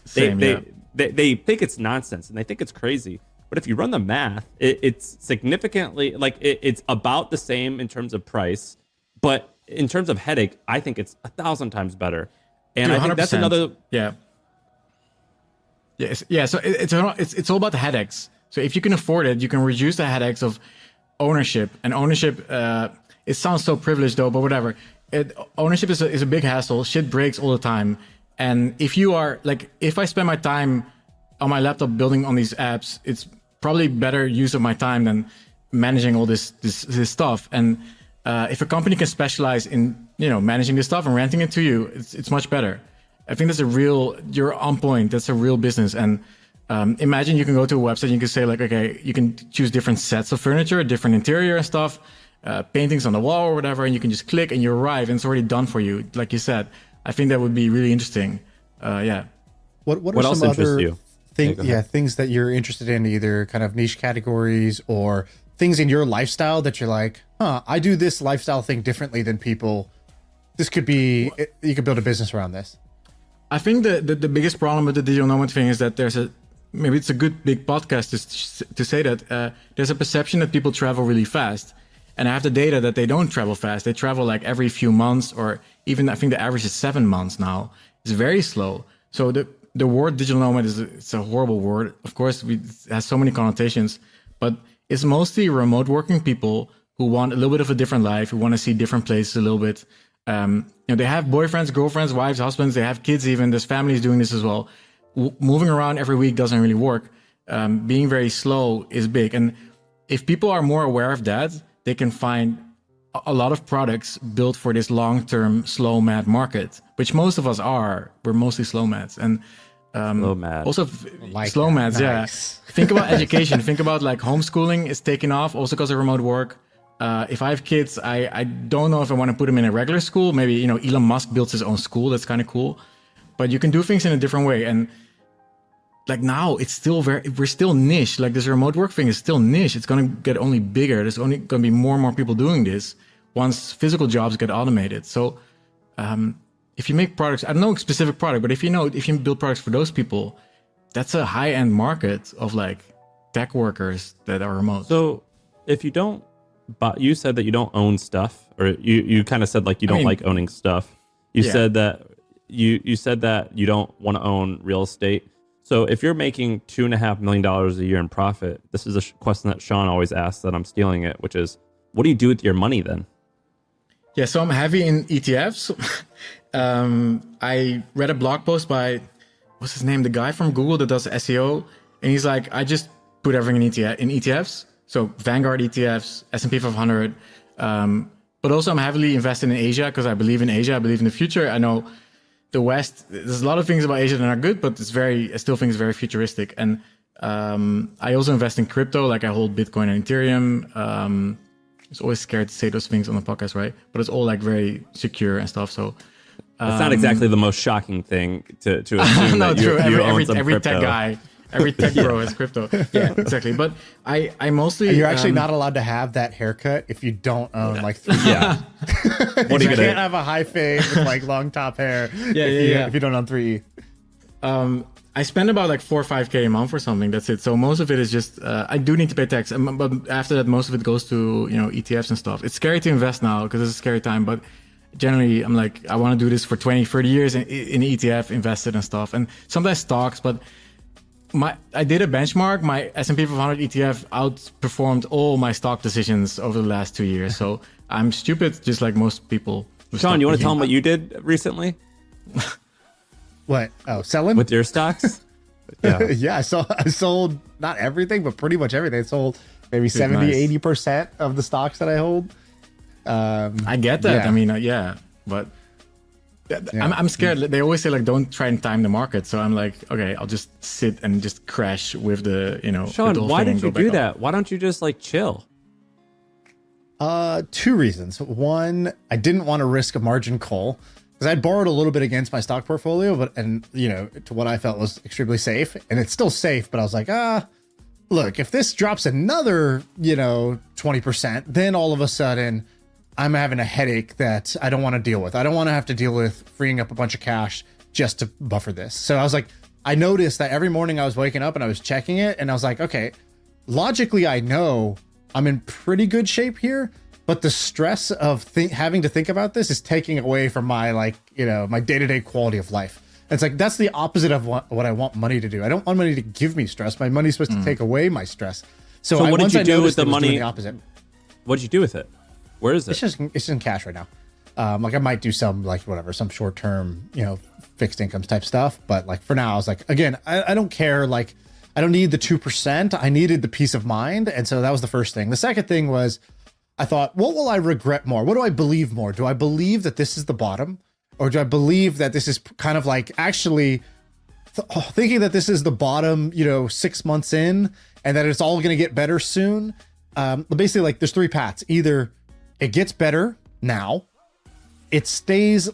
they think it's nonsense and they think it's crazy. But if you run the math, it's significantly like it's about the same in terms of price, but in terms of headache, I think it's 1,000 times better. And I think that's another. Yeah. Yes. Yeah. So it's all about the headaches. So if you can afford it, you can reduce the headaches of ownership. And ownership, it sounds so privileged though, but whatever. Ownership is a big hassle. Shit breaks all the time. And if you are like, if I spend my time on my laptop building on these apps, it's probably better use of my time than managing all this stuff. And if a company can specialize in managing this stuff and renting it to you, it's much better. I think you're on point. That's a real business. And imagine you can go to a website and you can say like, okay, you can choose different sets of furniture, different interior and stuff, paintings on the wall or whatever, and you can just click and you arrive and it's already done for you. Like you said, I think that would be really interesting. Yeah. What else interests you? Things that you're interested in, either kind of niche categories or things in your lifestyle that you're like, I do this lifestyle thing differently than people. This could be, you could build a business around this. I think the biggest problem with the digital nomad thing is that maybe it's a good big podcast to say that there's a perception that people travel really fast. And I have the data that they don't travel fast. They travel like every few months, or even I think the average is 7 months now. It's very slow. So the word digital nomad it's a horrible word. Of course, it has so many connotations, but it's mostly remote working people who want a little bit of a different life, who want to see different places a little bit. They have boyfriends, girlfriends, wives, husbands. They have kids even. There's families doing this as well. Moving around every week doesn't really work. Being very slow is big. And if people are more aware of that, they can find a lot of products built for this long-term slow mad market, which most of us are. We're mostly slow mads. And Slow mad. Also, Like slow that. mads, Nice. yeah. Think about education. Think about like homeschooling is taking off also because of remote work. If I have kids, I don't know if I want to put them in a regular school. Maybe, you know, Elon Musk builds his own school. That's kind of cool. But you can do things in a different way. And like now it's still we're still niche. Like this remote work thing is still niche. It's going to get only bigger. There's only going to be more and more people doing this once physical jobs get automated. So if you make products, I don't know a specific product, but if you build products for those people, that's a high end market of like tech workers that are remote. So if you don't, but you said that you don't own stuff, or you kind of said like you don't like owning stuff. You said that you said that you don't want to own real estate. So if you're making $2.5 million a year in profit, this is a question that Sean always asks that I'm stealing it, which is, what do you do with your money then? Yeah, so I'm heavy in ETFs. I read a blog post by, what's his name? The guy from Google that does SEO. And he's like, I just put everything in ETFs. So Vanguard ETFs, S&P 500. But also I'm heavily invested in Asia because I believe in Asia. I believe in the future. I know the West, there's a lot of things about Asia that are good, but I still think it's very futuristic. And I also invest in crypto, like I hold Bitcoin and Ethereum. It's always scared to say those things on the podcast, right? But it's all like very secure and stuff. So it's not exactly the most shocking thing to assume no, that you own some every crypto. tech guy, every tech bro has crypto. Yeah, exactly. But I mostly You're actually not allowed to have that haircut if you don't own like 3E. Yeah. What are you You gonna? can't have a high fade with like long top hair if you don't own 3E. I spend about like 4 or 5K a month or something. That's it. So most of it is just I do need to pay tax, but after that, most of it goes to ETFs and stuff. It's scary to invest now because it's a scary time. But generally, I'm like, I want to do this for 20, 30 years in ETF, invested and stuff, and sometimes stocks. But I did a benchmark. My S&P 500 ETF outperformed all my stock decisions over the last 2 years. So I'm stupid, just like most people. Sean, you want to tell them what you did recently What? Oh, selling? with your stocks? Yeah. Yeah, I sold not everything, but pretty much everything. I sold maybe 70, nice. 80% of the stocks that I hold. I get that. Yeah. I mean, but I'm scared. They always say like, don't try and time the market. So I'm like, okay, I'll just sit and just crash with the, Sean, the why thing did and you go do back up. Uh, that? Why don't you just like chill? 2 reasons. One, I didn't want to risk a margin call because I borrowed a little bit against my stock portfolio, to what I felt was extremely safe, and it's still safe. But I was like, look, if this drops another, 20%, then all of a sudden I'm having a headache that I don't want to deal with. I don't want to have to deal with freeing up a bunch of cash just to buffer this. So I was like, I noticed that every morning I was waking up and I was checking it, and I was like, okay, logically, I know I'm in pretty good shape here, but the stress of having to think about this is taking away from my my day-to-day quality of life. It's like, that's the opposite of what I want money to do. I don't want money to give me stress. My money's supposed to take away my stress. So what did you do with the money? The opposite. What'd you do with it? Where is it? It's just in cash right now. I might do some some short-term, fixed incomes type stuff. But like for now, I was like, again, I don't care. Like, I don't need the 2%. I needed the peace of mind. And so that was the first thing. The second thing was, I thought, what will I regret more? What do I believe more? Do I believe that this is the bottom? Or do I believe that this is kind of like actually thinking that this is the bottom, 6 months in, and that it's all going to get better soon? Basically, like, there's 3 paths. Either it gets better now, it stays,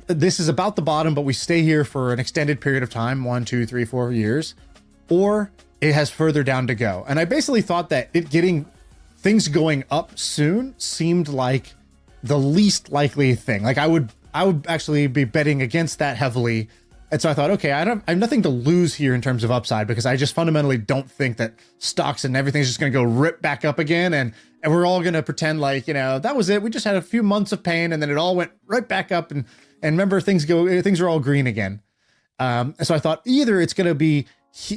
this is about the bottom, but we stay here for an extended period of time, 1, 2, 3, 4 years, or it has further down to go. And I basically thought that things going up soon seemed like the least likely thing. Like I would actually be betting against that heavily. And so I thought, okay, I have nothing to lose here in terms of upside, because I just fundamentally don't think that stocks and everything's just going to go rip back up again. And we're all going to pretend like, that was it. We just had a few months of pain and then it all went right back up. And remember, things are all green again. So I thought either it's going to be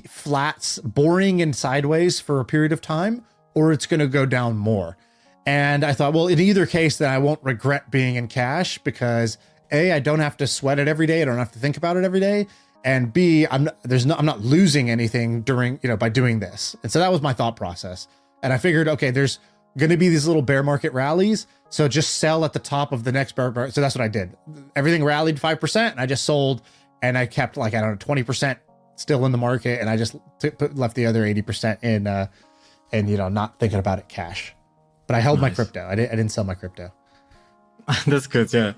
flats, boring and sideways for a period of time, or it's going to go down more. And I thought, well, in either case, then I won't regret being in cash, because A, I don't have to sweat it every day. I don't have to think about it every day. And B, I'm not losing anything by doing this. And so that was my thought process. And I figured, okay, there's going to be these little bear market rallies. So just sell at the top of the next bear market. So that's what I did. Everything rallied 5% and I just sold, and I kept 20% still in the market, and I just left the other 80% in, and not thinking about it cash. But I held my crypto. I didn't sell my crypto. That's good. Yeah.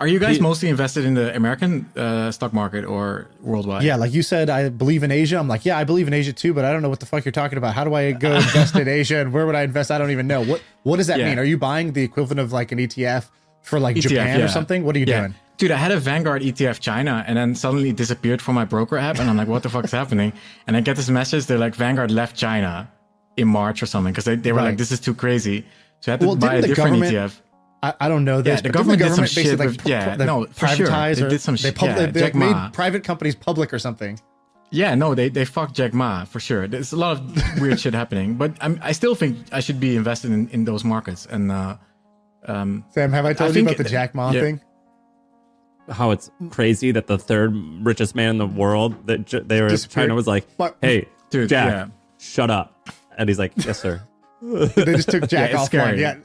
Are you guys mostly invested in the American stock market or worldwide? Yeah, like you said, I believe in Asia. I'm like, yeah, I believe in Asia too, but I don't know what the fuck you're talking about. How do I go invest in Asia, and where would I invest? I don't even know. What does that mean? Are you buying the equivalent of like an ETF for like ETF, Japan or something? What are you doing? Dude, I had a Vanguard ETF China, and then suddenly it disappeared from my broker app, and I'm like, what the fuck is happening? And I get this message, they're like, Vanguard left China in March or something, because they were like, this is too crazy. So I had to buy a different ETF. I don't know this. Yeah, the government did some shit. For sure. They did some shit. They made private companies public or something. Yeah, no, they fucked Jack Ma for sure. There's a lot of weird shit happening, but I still think I should be invested in those markets. And Sam, have I told you about the Jack Ma thing? How it's crazy that the third richest man in the world China was like, hey, dude, Jack, shut up, and he's like, yes, sir. They just took Jack offline. Yeah.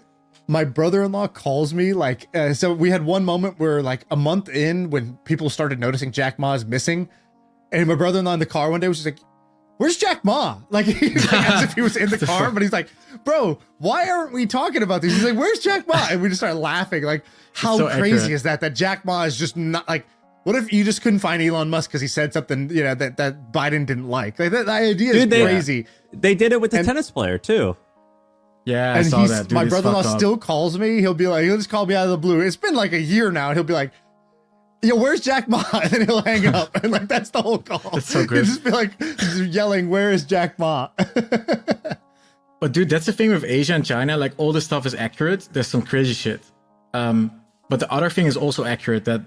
My brother-in-law calls me like, so we had one moment where like a month in when people started noticing Jack Ma is missing, and my brother-in-law in the car one day was just like, where's Jack Ma? Like, he's like as if he was in the car, but he's like, bro, why aren't we talking about this? He's like, where's Jack Ma? And we just started laughing. Like, how crazy is that Jack Ma is just not like, what if you just couldn't find Elon Musk because he said something, that Biden didn't like? Like that idea is crazy. They did it with the tennis player too. Yeah, I saw that. Dude, my brother-in-law still calls me. He'll just call me out of the blue. It's been like a year now, and he'll be like, yo, where's Jack Ma? And then he'll hang up. And like, that's the whole call. That's so good. He'll just be like yelling, where is Jack Ma? But dude, that's the thing with Asia and China. Like, all this stuff is accurate. There's some crazy shit. But the other thing is also accurate, that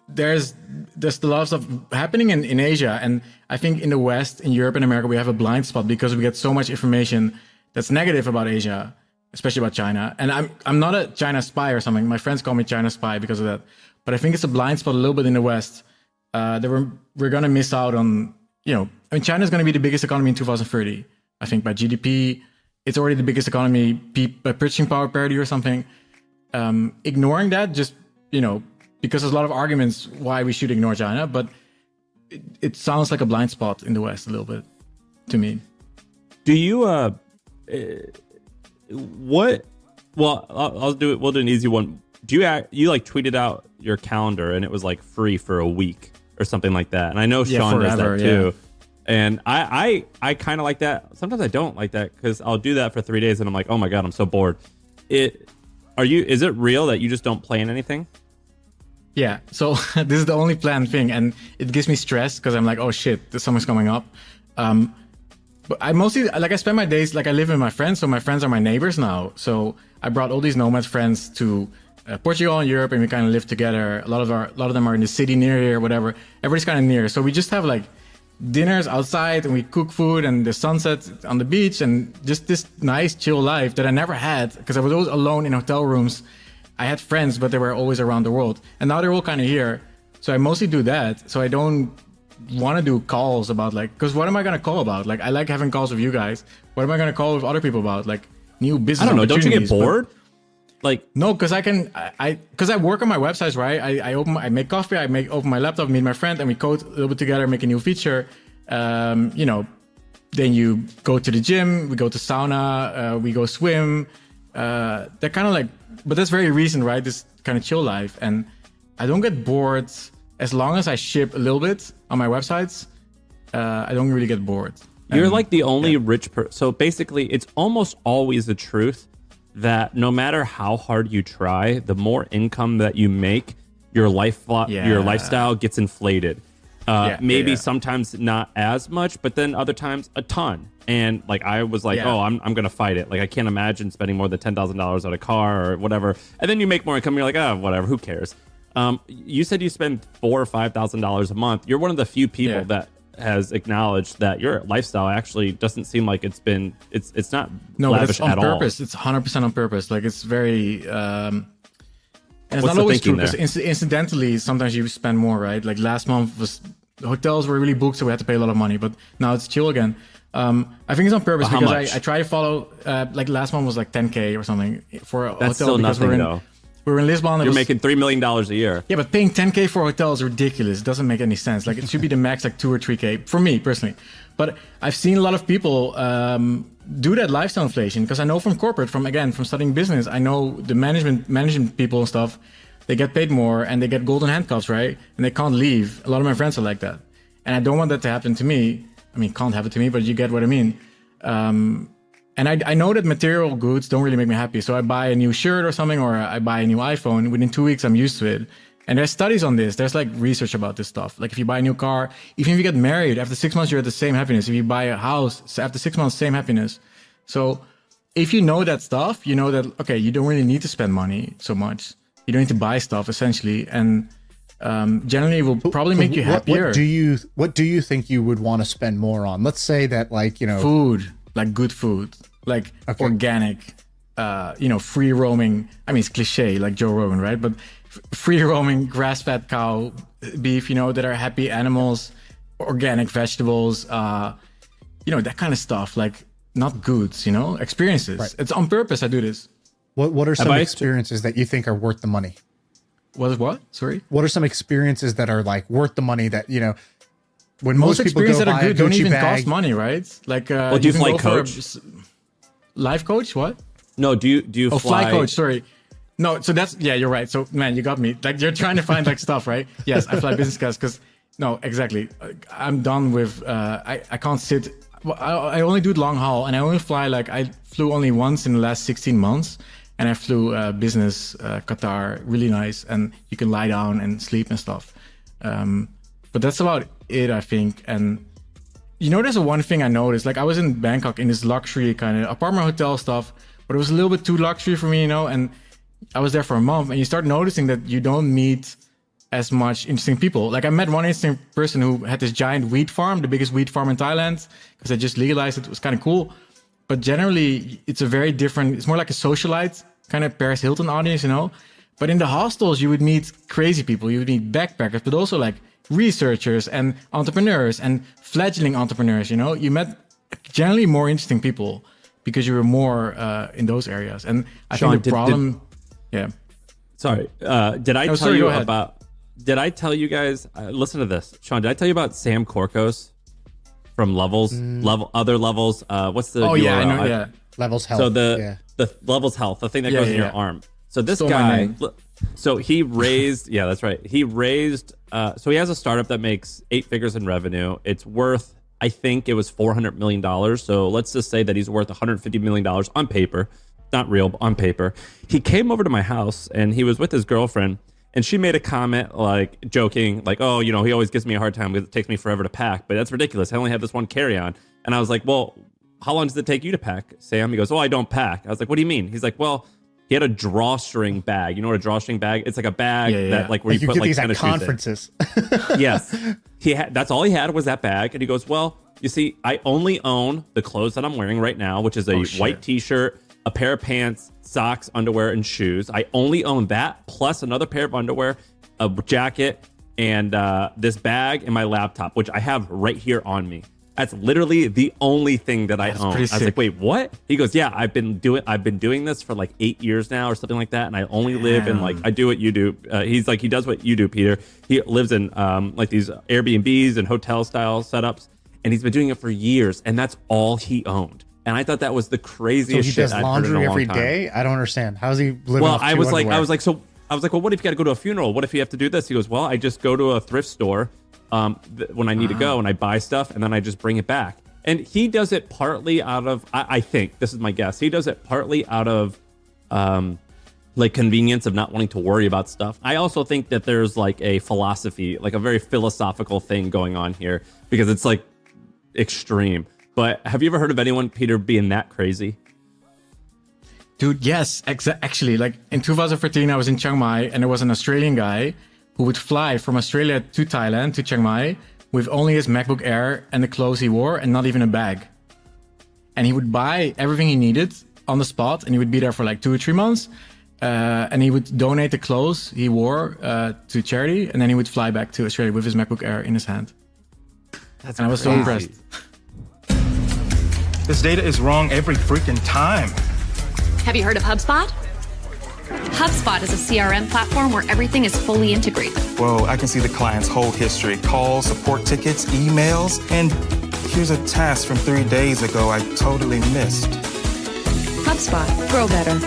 there's a lot of stuff happening in Asia. And I think in the West, in Europe and America, we have a blind spot because we get so much information that's negative about Asia, especially about China. And I'm not a China spy or something. My friends call me China spy because of that. But I think it's a blind spot a little bit in the West that we're going to miss out on. China is going to be the biggest economy in 2030. I think by GDP, it's already the biggest economy by purchasing power parity or something. Ignoring that, just, because there's a lot of arguments why we should ignore China, but it sounds like a blind spot in the West a little bit to me. Do you, what? Well, I'll do it. We'll do an easy one. Do you like tweeted out your calendar and it was like free for a week or something like that? And I know Sean does that too. And I kind of like that. Sometimes I don't like that because I'll do that for 3 days and I'm like, oh my God, I'm so bored. Is it real that you just don't plan anything? Yeah. So this is the only planned thing, and it gives me stress because I'm like, oh shit, there's something's coming up. But I mostly, I spend my days, I live with my friends, so my friends are my neighbors now. So I brought all these nomad friends to Portugal and Europe, and we kind of live together. A lot of them are in the city near here, whatever. Everybody's kind of near. So we just have dinners outside, and we cook food, and the sunset on the beach, and just this nice chill life that I never had because I was always alone in hotel rooms. I had friends, but they were always around the world. And now they're all kind of here. So I mostly do that. So I don't want to do calls about because what am I going to call about? I like having calls with you guys. What am I going to call with other people about? New business. I don't know. Don't you get bored? No, because because I work on my websites, right? I make coffee, open my laptop, meet my friend, and we code a little bit together, make a new feature. Then you go to the gym, we go to sauna, we go swim. They're kind of but that's very recent, right? This kind of chill life. And I don't get bored as long as I ship a little bit on my websites. I don't really get bored. You're the only rich person. So basically, it's almost always the truth that no matter how hard you try, the more income that you make, your lifestyle gets inflated. Maybe sometimes not as much, but then other times a ton. And I was oh, I'm going to fight it. I can't imagine spending more than $10,000 on a car or whatever. And then you make more income. You're like, oh, whatever, who cares? You said you spend $4,000 or $5,000 a month. You're one of the few people that has acknowledged that your lifestyle actually doesn't seem like it's not lavish at all. Purpose. It's 100% on purpose. It's very and it's not always true because incidentally sometimes you spend more, right? Last month the hotels were really booked, so we had to pay a lot of money, but now it's chill again. I think it's on purpose because I try to follow last month was $10K or something for a That's hotel. Still nothing though. We were in Lisbon. You're making $3 million a year. Yeah, but paying 10K for a hotel is ridiculous. It doesn't make any sense. Like, it should be the max, like 2 or 3K for me personally. But I've seen a lot of people do that lifestyle inflation, because I know from corporate, from studying business, I know the management people and stuff, they get paid more and they get golden handcuffs, right? And they can't leave. A lot of my friends are like that. And I don't want that to happen to me. I mean, can't happen to me, but you get what I mean. And I know that material goods don't really make me happy. So I buy a new shirt or something, or I buy a new iPhone. Within 2 weeks, I'm used to it. And there's studies on this. There's like research about this stuff. Like if you buy a new car, even if you get married, after 6 months, you're at the same happiness. If you buy a house, after 6 months, same happiness. So if you know that stuff, you know that, okay, you don't really need to spend money so much. You don't need to buy stuff essentially. And generally it will probably make you happier. What do you think you would want to spend more on? Let's say that, like, you know, food, like good food, like organic, free roaming. I mean, it's cliche, like Joe Rogan, right? But free roaming grass-fed cow beef, that are happy animals, organic vegetables, that kind of stuff, like not goods, experiences. Right. It's on purpose I do this. What are some experiences that you think are worth the money? What? Sorry? What are some experiences that are like worth the money that, when most people experiences go that are buy good don't even cost money, right? Like, do you fly coach? Life coach? What? No, do you fly coach, sorry. No, so you're right. So man, you got me. Like, you're trying to find like stuff, right? Yes, I fly business class because no, exactly. I'm done with, I can't sit. I only do long haul, and I only fly, like I flew only once in the last 16 months. And I flew business, Qatar, really nice. And you can lie down and sleep and stuff. But that's about it, I think. And, there's one thing I noticed. Like, I was in Bangkok in this luxury kind of apartment hotel stuff, but it was a little bit too luxury for me, And I was there for a month, and you start noticing that you don't meet as much interesting people. Like, I met one interesting person who had this giant wheat farm, the biggest wheat farm in Thailand, because they just legalized it. It was kind of cool. But generally, it's it's more like a socialite, kind of Paris Hilton audience, But in the hostels, you would meet crazy people. You would meet backpackers, but also like researchers and entrepreneurs and fledgling entrepreneurs, You met generally more interesting people because you were more in those areas. And I think the problem... Yeah. Sorry. Did I tell you about... Did I tell you guys... listen to this. Sean, did I tell you about Sam Korkos? From Levels, other Levels. What's the? Oh yeah, I know. Yeah, Levels Health. So the Levels Health, the thing that goes in your arm. So this guy, so he raised. Yeah, that's right. He raised. So he has a startup that makes 8 figures in revenue. It's worth, I think it was $400 million. So let's just say that he's worth $150 million on paper, not real, but on paper. He came over to my house and he was with his girlfriend. And she made a comment, like, joking, like, oh, he always gives me a hard time because it takes me forever to pack. But that's ridiculous. I only have this one carry-on. And I was like, well, how long does it take you to pack, Sam? He goes, oh, I don't pack. I was like, what do you mean? He's like, well, he had a drawstring bag. You know what a drawstring bag? It's like a bag that, like, where you put, like, these tennis at conferences. Yes. That's all he had was that bag. And he goes, well, you see, I only own the clothes that I'm wearing right now, which is a white T-shirt, a pair of pants, socks, underwear, and shoes. I only own that, plus another pair of underwear, a jacket, and this bag and my laptop, which I have right here on me. That's literally the only thing that I own. I was like, wait, what? He goes, yeah, I've been doing this for like 8 years now or something like that, and I only live in, like, I do what you do. He's like, he does what you do, Peter. He lives in like these Airbnbs and hotel style setups, and he's been doing it for years, and that's all he owned. And I thought that was the craziest shit I've heard in a long time. So he does laundry every day? I don't understand. How's he living Well, off I was like, well, what if you got to go to a funeral? What if you have to do this? He goes, well, I just go to a thrift store when I need to go, and I buy stuff, and then I just bring it back. And he does it partly out of, I think, this is my guess, he does it partly out of like convenience of not wanting to worry about stuff. I also think that there's like a philosophy, like a very philosophical thing going on here, because it's like extreme. But have you ever heard of anyone, Peter, being that crazy? Dude, yes. Actually, like in 2014, I was in Chiang Mai, and there was an Australian guy who would fly from Australia to Thailand, to Chiang Mai, with only his MacBook Air and the clothes he wore, and not even a bag. And he would buy everything he needed on the spot, and he would be there for like 2 or 3 months. And he would donate the clothes he wore to charity, and then he would fly back to Australia with his MacBook Air in his hand. And I was so impressed. This data is wrong every freaking time. Have you heard of HubSpot? HubSpot is a CRM platform where everything is fully integrated. Whoa, I can see the client's whole history, calls, support tickets, emails, and here's a task from 3 days ago I totally missed. HubSpot, grow better.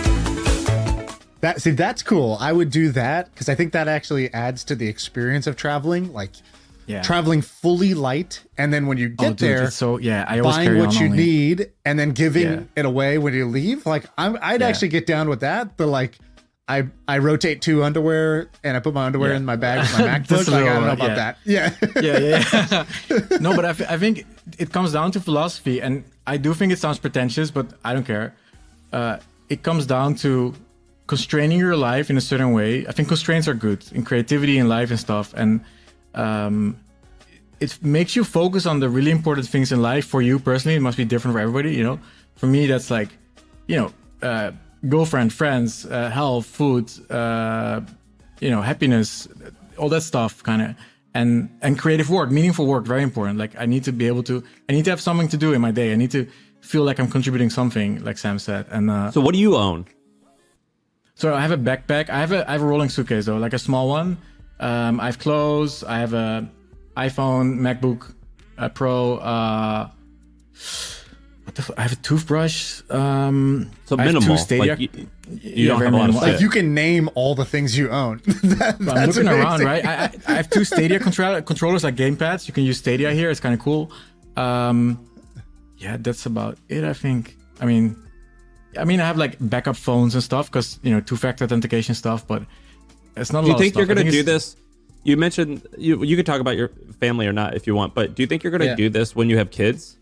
That's cool. I would do that because I think that actually adds to the experience of traveling. Like traveling fully light, and then when you get there, I always buying carry what on you only. need and then giving it away when you leave. Like I'd actually get down with that. But like I rotate 2 underwear and I put my underwear in my bag with my MacBook. Like I don't know about that. Yeah. No, but I think it comes down to philosophy, and I do think it sounds pretentious, but I don't care. It comes down to constraining your life in a certain way. I think constraints are good in creativity in life and stuff, and it makes you focus on the really important things in life. For you personally, it must be different for everybody, you know. For me, that's like, girlfriend, friends, health, food, happiness, all that stuff, kind of, and creative work, meaningful work, very important. Like I need to have something to do in my day. I need to feel like I'm contributing something, like Sam said. And so what do you own? So I have a backpack. I have a rolling suitcase though, like a small one. I have clothes. I have a iPhone, MacBook Pro. I have a toothbrush. So I minimal. have 2 Stadia. Like you don't have a lot of minimal. shit. Like you can name all the things you own. I'm looking around, right? I have 2 Stadia controllers, like gamepads. You can use Stadia here. It's kind of cool. That's about it, I think. I mean, I have like backup phones and stuff because 2-factor authentication stuff, but it's not a lot of stuff. Do you think you're going to do this? You mentioned you could talk about your family or not if you want, but do you think you're going to do this when you have kids?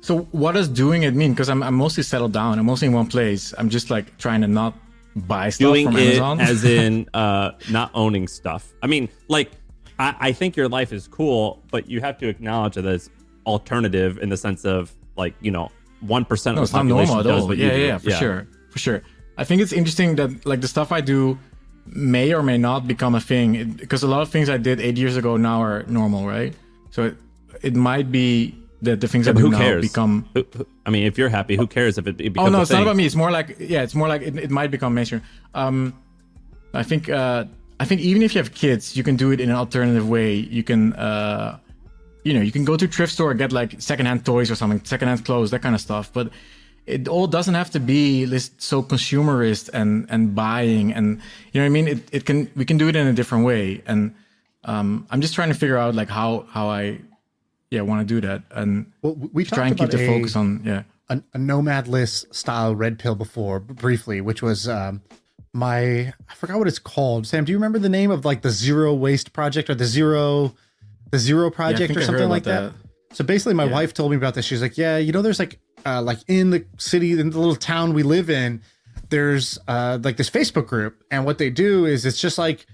So what does doing it mean? Because I'm mostly settled down. I'm mostly in one place. I'm just like trying to not buy stuff Doing from it Amazon. as in not owning stuff. I mean, like I think your life is cool, but you have to acknowledge that it's alternative in the sense of like 1% of the population does what you do. For sure. I think it's interesting that like the stuff I do may or may not become a thing, because a lot of things I did 8 years ago now are normal, right? So it might be that the things I do now become. I mean, if you're happy, who cares if it becomes? Oh no, a it's thing? not about me. It's more like it might become mainstream. I think even if you have kids, you can do it in an alternative way. You can you can go to a thrift store and get like secondhand toys or something, secondhand clothes, that kind of stuff. But it all doesn't have to be so consumerist and buying, and you know what I mean. We can do it in a different way, and I'm just trying to figure out like how I want to do that, and we try and keep the focus on a nomad list style red pill before briefly, which was I forgot what it's called. Sam, do you remember the name of like the Zero Waste Project or the Zero Project or something like that? So basically my wife told me about this. She's like, there's like in the city, in the little town we live in, there's like this Facebook group, and what they do is it's like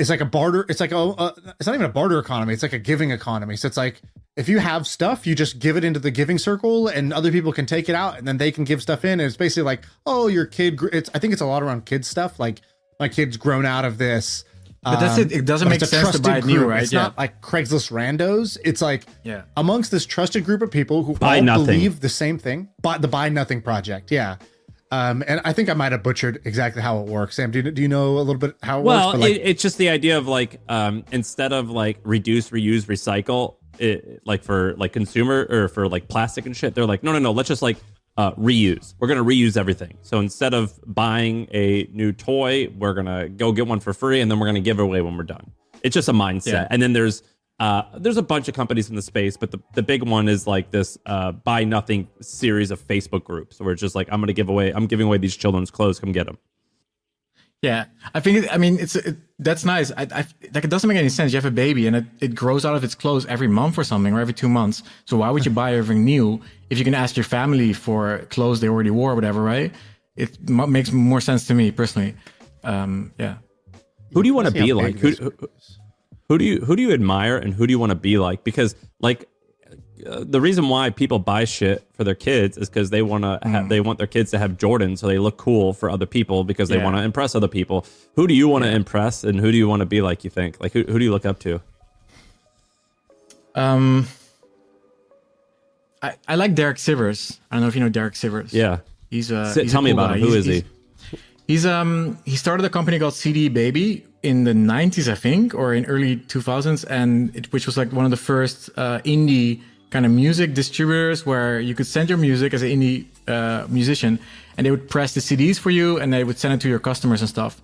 a barter. It's like it's not even a barter economy. It's like a giving economy. So it's like if you have stuff, you just give it into the giving circle, and other people can take it out, and then they can give stuff in. And it's basically like, oh, your kid. I think it's a lot around kids stuff. Like my kid's grown out of this. But that's it. It doesn't make sense to buy it new, right? It's not like Craigslist randos. It's like amongst this trusted group of people who all believe the same thing. But the Buy Nothing Project, and I think I might have butchered exactly how it works. Sam, do you know a little bit how it works? Well, it's just the idea of like instead of like reduce, reuse, recycle, like for like consumer or for like plastic and shit, they're like, no, let's just like reuse. We're gonna reuse everything. So instead of buying a new toy, we're gonna go get one for free, and then we're gonna give it away when we're done. It's just a mindset. And then there's a bunch of companies in the space, but the big one is like this Buy Nothing series of Facebook groups where it's just like, I'm giving away these children's clothes, come get them. Yeah, I think that's nice. Like it doesn't make any sense. You have a baby and it grows out of its clothes every month or something, or every 2 months. So why would you buy everything new if you can ask your family for clothes they already wore or whatever, right? It makes more sense to me personally. Who do you want to be like? Who do you admire, and who do you want to be like? Because like the reason why people buy shit for their kids is because they want to they want their kids to have Jordan, so they look cool for other people because they want to impress other people. Who do you want to impress, and who do you want to be like? You think like who do you look up to? I like Derek Sivers. I don't know if you know Derek Sivers. Yeah, he's tell me about him. Who is he? He started a company called CD Baby in the 90s, I think, or in early 2000s, which was like one of the first indie kind of music distributors where you could send your music as an indie musician, and they would press the CDs for you, and they would send it to your customers and stuff.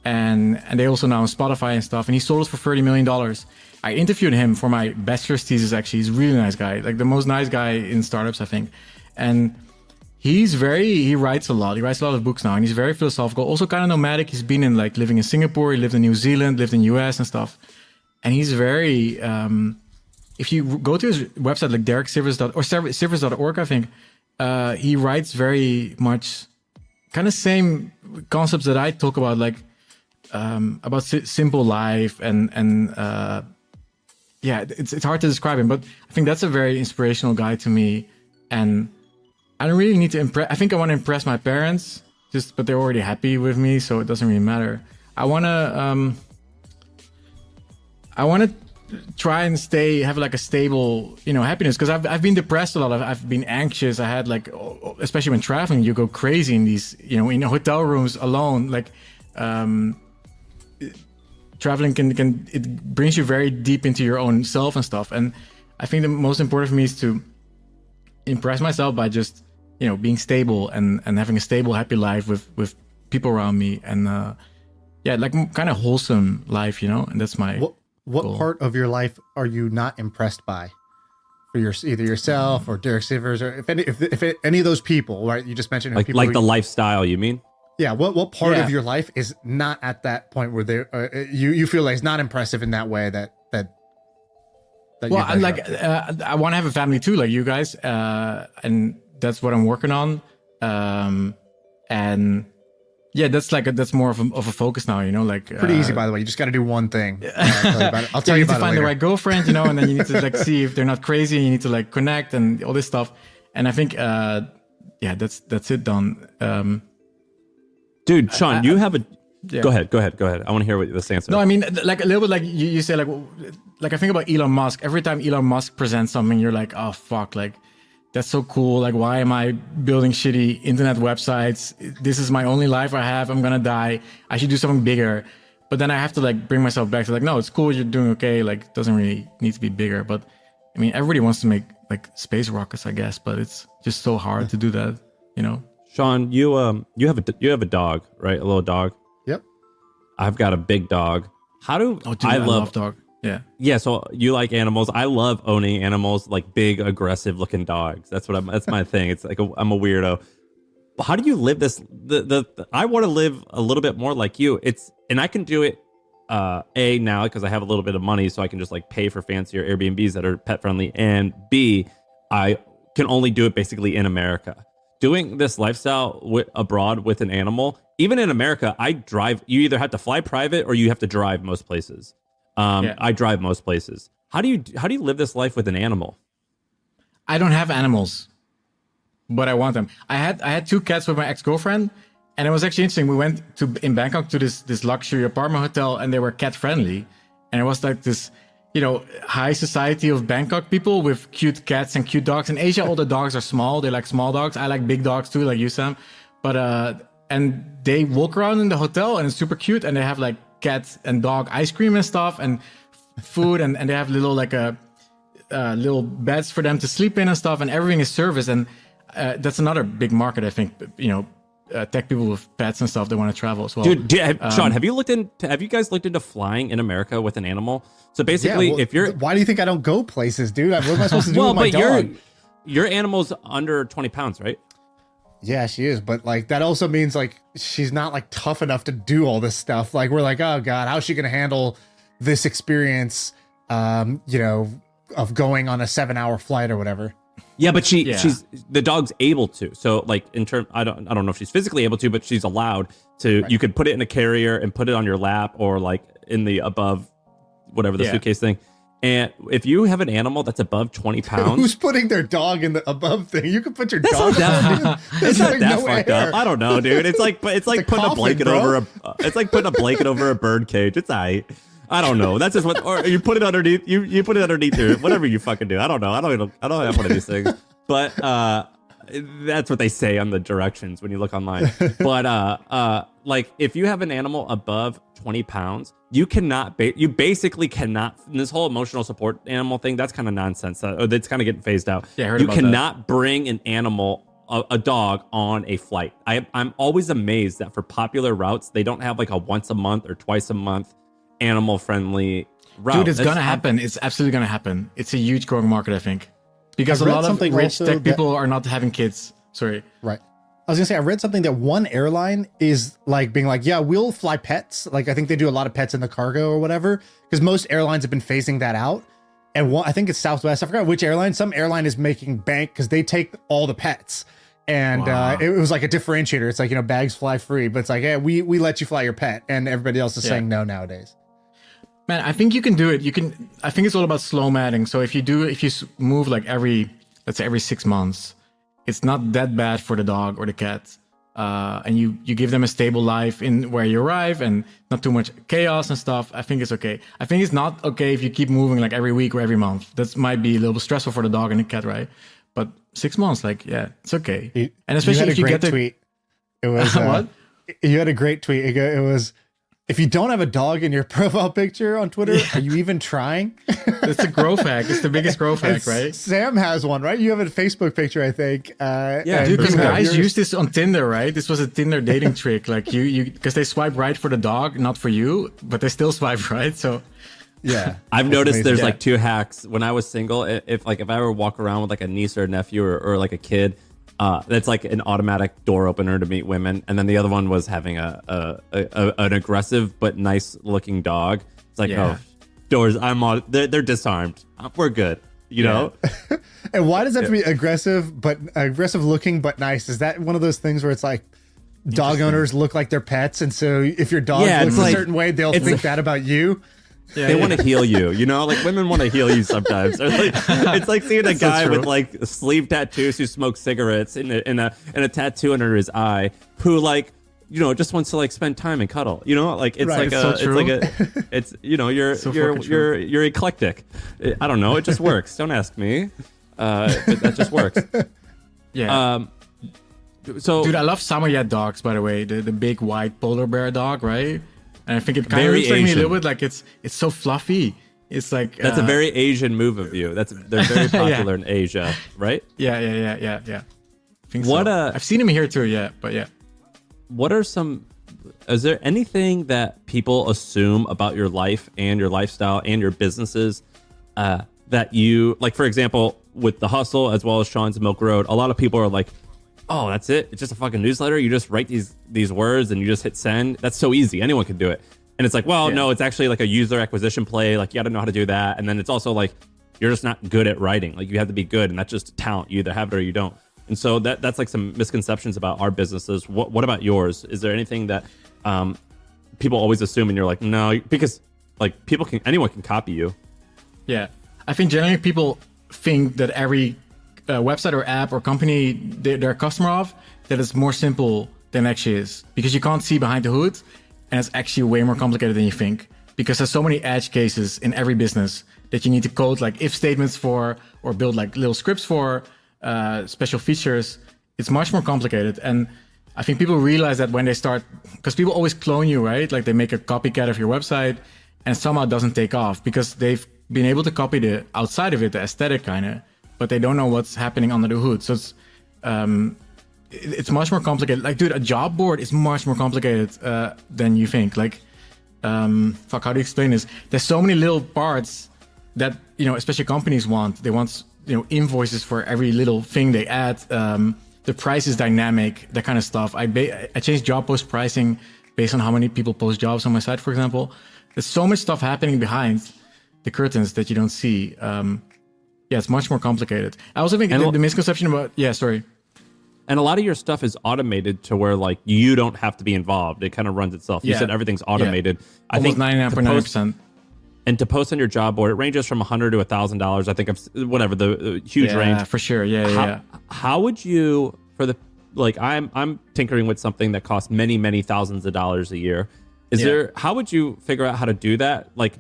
And they also now on Spotify and stuff. And he sold it for $30 million. I interviewed him for my bachelor's thesis. Actually, he's a really nice guy, like the most nice guy in startups, I think. And he writes a lot. He writes a lot of books now, and he's very philosophical. Also kind of nomadic. He's been in like living in Singapore. He lived in New Zealand, lived in US and stuff. And he's very. If you go to his website, like Sivers.org, I think, he writes very much kind of same concepts that I talk about, like about simple life and yeah, it's hard to describe him, but I think that's a very inspirational guy to me. And I don't really need to impress. I think I want to impress my parents, but they're already happy with me, so it doesn't really matter. I want to try and have like a stable, happiness, because I've been depressed a lot. I've been anxious. I had like, especially when traveling, you go crazy in these, in hotel rooms alone. Like, traveling it brings you very deep into your own self and stuff. And I think the most important for me is to impress myself by just, being stable and having a stable, happy life with people around me, and like kind of wholesome life, and that's my. What goal. Part of your life are you not impressed by, for either yourself or Derek Sivers, or if any of those people, right? You just mentioned like the lifestyle. You mean? Yeah. What part of your life is not at that point where they you feel like it's not impressive in that way that well, I want to have a family too, like you guys, and that's what I'm working on, and. Yeah, that's more of a focus now, like pretty easy, by the way. You just got to do one thing. I'll tell you about it. You need to find the right girlfriend, and then you need to like see if they're not crazy. And you need to like connect and all this stuff. And I think, that's it done. Dude, Sean, you have a. Yeah. Go ahead. I want to hear what this answer. No, I mean, like a little bit like you say, like I think about Elon Musk. Every time Elon Musk presents something, you're like, oh fuck, like. That's so cool. Like, why am I building shitty internet websites? This is my only life I have. I'm gonna die. I should do something bigger. But then I have to like bring myself back to like, no, it's cool. You're doing okay. Like, it doesn't really need to be bigger. But I mean, everybody wants to make like space rockets, I guess. But it's just so hard to do that, Sean, you have a dog, right? A little dog. Yep. I've got a big dog. How do I love dog? Yeah. So you like animals. I love owning animals, like big, aggressive looking dogs. That's my thing. It's like I'm a weirdo. But how do you live this? I want to live a little bit more like you. And I can do it. A, now because I have a little bit of money, so I can just like pay for fancier Airbnbs that are pet friendly. And B, I can only do it basically in America. Doing this lifestyle abroad with an animal, even in America, I drive. You either have to fly private or you have to drive most places. I drive most places. How do you live this life with an animal? I don't have animals, but I want them. I had 2 cats with my ex-girlfriend, and it was actually interesting. We went in Bangkok to this luxury apartment hotel, and they were cat friendly, and it was like this, high society of Bangkok people with cute cats and cute dogs. In Asia, all the dogs are small. They like small dogs. I like big dogs too, like you, Sam. But and they walk around in the hotel, and it's super cute, and they have like cat and dog ice cream and stuff and food, and they have little like little beds for them to sleep in and stuff, and everything is service. And that's another big market, I think, tech people with pets and stuff that want to travel as well. Dude, Sean, have you guys looked into flying in America with an animal? So basically, if you're, why do you think I don't go places, dude? What am I supposed to do with my dog? Your animal's under 20 pounds, right? Yeah, she is, but like that also means like she's not like tough enough to do all this stuff. Like we're like, oh god, how's she gonna handle this experience? Of going on a 7-hour flight or whatever. Yeah, but she's the dog's able to. So like I don't know if she's physically able to, but she's allowed to. Right. You could put it in a carrier and put it on your lap or like in the above, whatever the suitcase thing. And if you have an animal that's above 20 pounds... Who's putting their dog in the above thing? You can put your dog... It's not that fucked up. I don't know, dude. It's like putting a blanket over it's like putting a blanket over a bird cage. It's I don't know. That's just what... Or you put it underneath... You put it underneath there. Whatever you fucking do. I don't know. I don't have one of these things. But That's what they say on the directions when you look online. But like if you have an animal above 20 pounds, you basically cannot. This whole emotional support animal thing, that's kind of nonsense. That's kind of getting phased out. Yeah, I heard you about cannot bring an animal, a dog, on a flight. I'm always amazed that for popular routes, they don't have like a once a month or twice a month animal friendly route. Dude, it's gonna happen. It's absolutely gonna happen. It's a huge growing market, I think, because a read lot of something rich also tech people are not having kids. Sorry. Right. I was gonna say, I read something that one airline is like being like, yeah, we'll fly pets. Like I think they do a lot of pets in the cargo or whatever, because most airlines have been phasing that out. And one, I think it's Southwest. I forgot which airline. Some airline is making bank because they take all the pets. And it was like a differentiator. It's like, bags fly free, but it's like, yeah, we let you fly your pet, and everybody else is saying no nowadays. Man, I think you can do it. I think it's all about slow matting. So if you move like let's say every 6 months, it's not that bad for the dog or the cat. And you give them a stable life in where you arrive and not too much chaos and stuff. I think it's okay. I think it's not okay if you keep moving like every week or every month. That might be a little bit stressful for the dog and the cat, right? But 6 months, like, yeah, it's okay. And especially if you get the tweet. It was what? You had a great tweet. It was, if you don't have a dog in your profile picture on Twitter, are you even trying? It's a growth hack. It's the biggest growth hack, right? Sam has one, right? You have a Facebook picture, I think. Yeah, dude, because guys use this on Tinder, right? This was a Tinder dating trick. Like because they swipe right for the dog, not for you, but they still swipe right. So yeah, I've noticed amazing. there's like two hacks. When I was single, if I ever walk around with like a niece or a nephew or like a kid, that's like an automatic door opener to meet women. And then the other one was having an aggressive but nice looking dog. It's like, oh, doors, they're disarmed. We're good. You know? And why does that have to be aggressive looking but nice? Is that one of those things where it's like dog owners look like their pets, and so if your dog looks a certain way, they'll think that about you? They want to heal you, like women want to heal you sometimes. It's like seeing a guy with like sleeve tattoos who smokes cigarettes and a tattoo under his eye who like, just wants to like spend time and cuddle. Like it's like you're eclectic. I don't know. It just works. Don't ask me. But that just works. Yeah. So, dude, I love Samoyed dogs, by the way. The big white polar bear dog, right? And I think it kind of very looks like me a Asian. little bit. Like it's so fluffy. It's like that's a very Asian move of you. They're very popular in Asia, right? Yeah. I think What so. I've seen him here too. Yeah, but yeah. What are is there anything that people assume about your life and your lifestyle and your businesses that you, like, for example, with The Hustle as well as Sean's Milk Road, a lot of people are like, oh, that's it? It's just a fucking newsletter? You just write these words and you just hit send? That's so easy. Anyone can do it. And it's like, well, no, it's actually like a user acquisition play. Like, you got to know how to do that. And then it's also like, you're just not good at writing. Like, you have to be good, and that's just a talent. You either have it or you don't. And so that's like some misconceptions about our businesses. What about yours? Is there anything that people always assume and you're like, no, because like anyone can copy you? Yeah. I think generally people think that every website or app or company they're a customer of, that it's more simple than it actually is, because you can't see behind the hood, and it's actually way more complicated than you think, because there's so many edge cases in every business that you need to code like if statements for, or build like little scripts for, special features. It's much more complicated. And I think people realize that when they start, because people always clone you, right? Like they make a copycat of your website and somehow it doesn't take off because they've been able to copy the outside of it, the aesthetic kind of, but they don't know what's happening under the hood. So it's much more complicated. Like, dude, a job board is much more complicated than you think. Like, how do you explain this? There's so many little parts that, especially companies want. They want, invoices for every little thing they add. The price is dynamic, that kind of stuff. I changed job post pricing based on how many people post jobs on my site, for example. There's so much stuff happening behind the curtains that you don't see. It's much more complicated. I also think the misconception about... Yeah, sorry. And a lot of your stuff is automated to where, like, you don't have to be involved. It kind of runs itself. You said everything's automated. I Almost think 99.9%. And to post on your job board, it ranges from $100 to $1,000. I think the huge range. Yeah, for sure. Yeah. How would you, I'm tinkering with something that costs many, many thousands of dollars a year. How would you figure out how to do that? Like,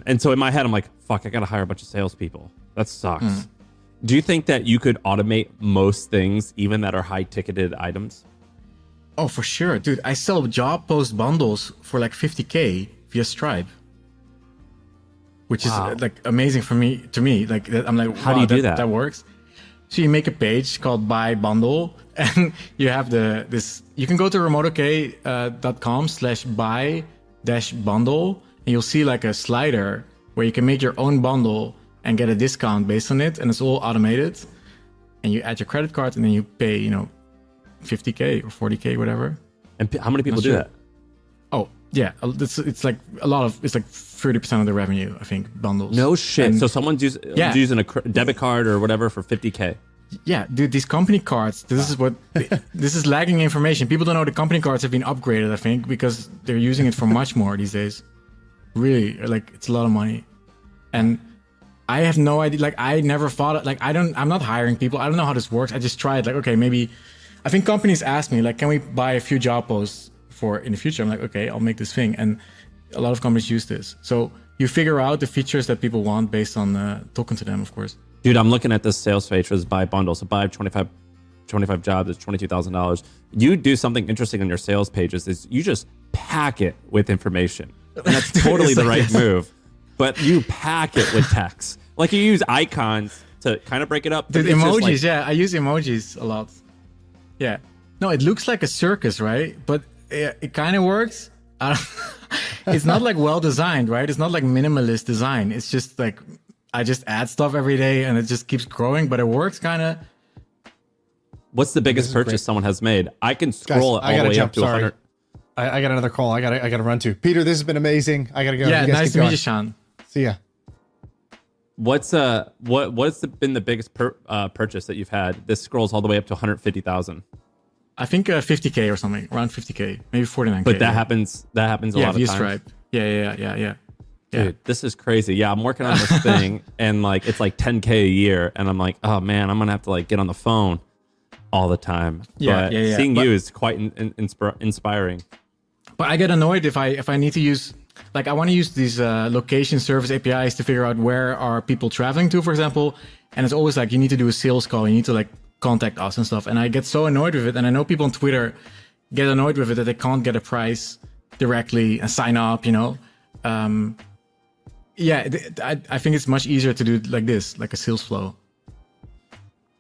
and so in my head, I'm like, fuck, I got to hire a bunch of salespeople. That sucks. Do you think that you could automate most things, even that are high-ticketed items? Oh, for sure, dude. I sell job post bundles for like 50K via Stripe, which is like amazing for me. To me, like I'm like, how do you do that? That works. So you make a page called Buy Bundle, and you have this. You can go to remoteok.com/buy-bundle, and you'll see like a slider where you can make your own bundle and get a discount based on it, and it's all automated. And you add your credit card, and then you pay, 50K or 40K, whatever. And how many people do that? Oh, yeah. It's like a lot of, it's like 30% of the revenue, I think, bundles. No shit. And so someone's using a debit card or whatever for 50K. Yeah, dude, these company cards, this is lagging information. People don't know the company cards have been upgraded, I think, because they're using it for much more these days. Really, like, it's a lot of money. And I have no idea, like, I never thought, like, I'm not hiring people. I don't know how this works. I just tried, like, okay, maybe, I think companies ask me, like, can we buy a few job posts for in the future? I'm like, okay, I'll make this thing. And a lot of companies use this. So you figure out the features that people want based on talking to them, of course. Dude, I'm looking at this sales page for this buy bundle. So buy 25 jobs is $22,000. You do something interesting on your sales pages is you just pack it with information. And that's totally the right move. But you pack it with text. Like you use icons to kind of break it up. Dude, emojis, yeah. I use emojis a lot. Yeah. No, it looks like a circus, right? But it kind of works. It's not like well designed, right? It's not like minimalist design. It's just like I just add stuff every day and it just keeps growing, but it works kind of. What's the biggest purchase someone has made? I can scroll it all the way up to 100. I got another call. I gotta run to. Peter, this has been amazing. I gotta go. Yeah, nice to meet you, Sean. See ya. What's been the biggest purchase that you've had? This scrolls all the way up to 150,000. I think 50K or something, around 50K, maybe 49K. But that happens a lot of times. Stripe. Yeah. Dude, this is crazy. Yeah, I'm working on this thing and like it's like 10K a year, and I'm like, oh man, I'm gonna have to like get on the phone all the time. But seeing you is quite inspiring. But I get annoyed if I need to use, like, I want to use these location service APIs to figure out where are people traveling to, for example. And it's always like, you need to do a sales call. You need to like contact us and stuff. And I get so annoyed with it. And I know people on Twitter get annoyed with it that they can't get a price directly and sign up, I think it's much easier to do it like this, like a sales flow.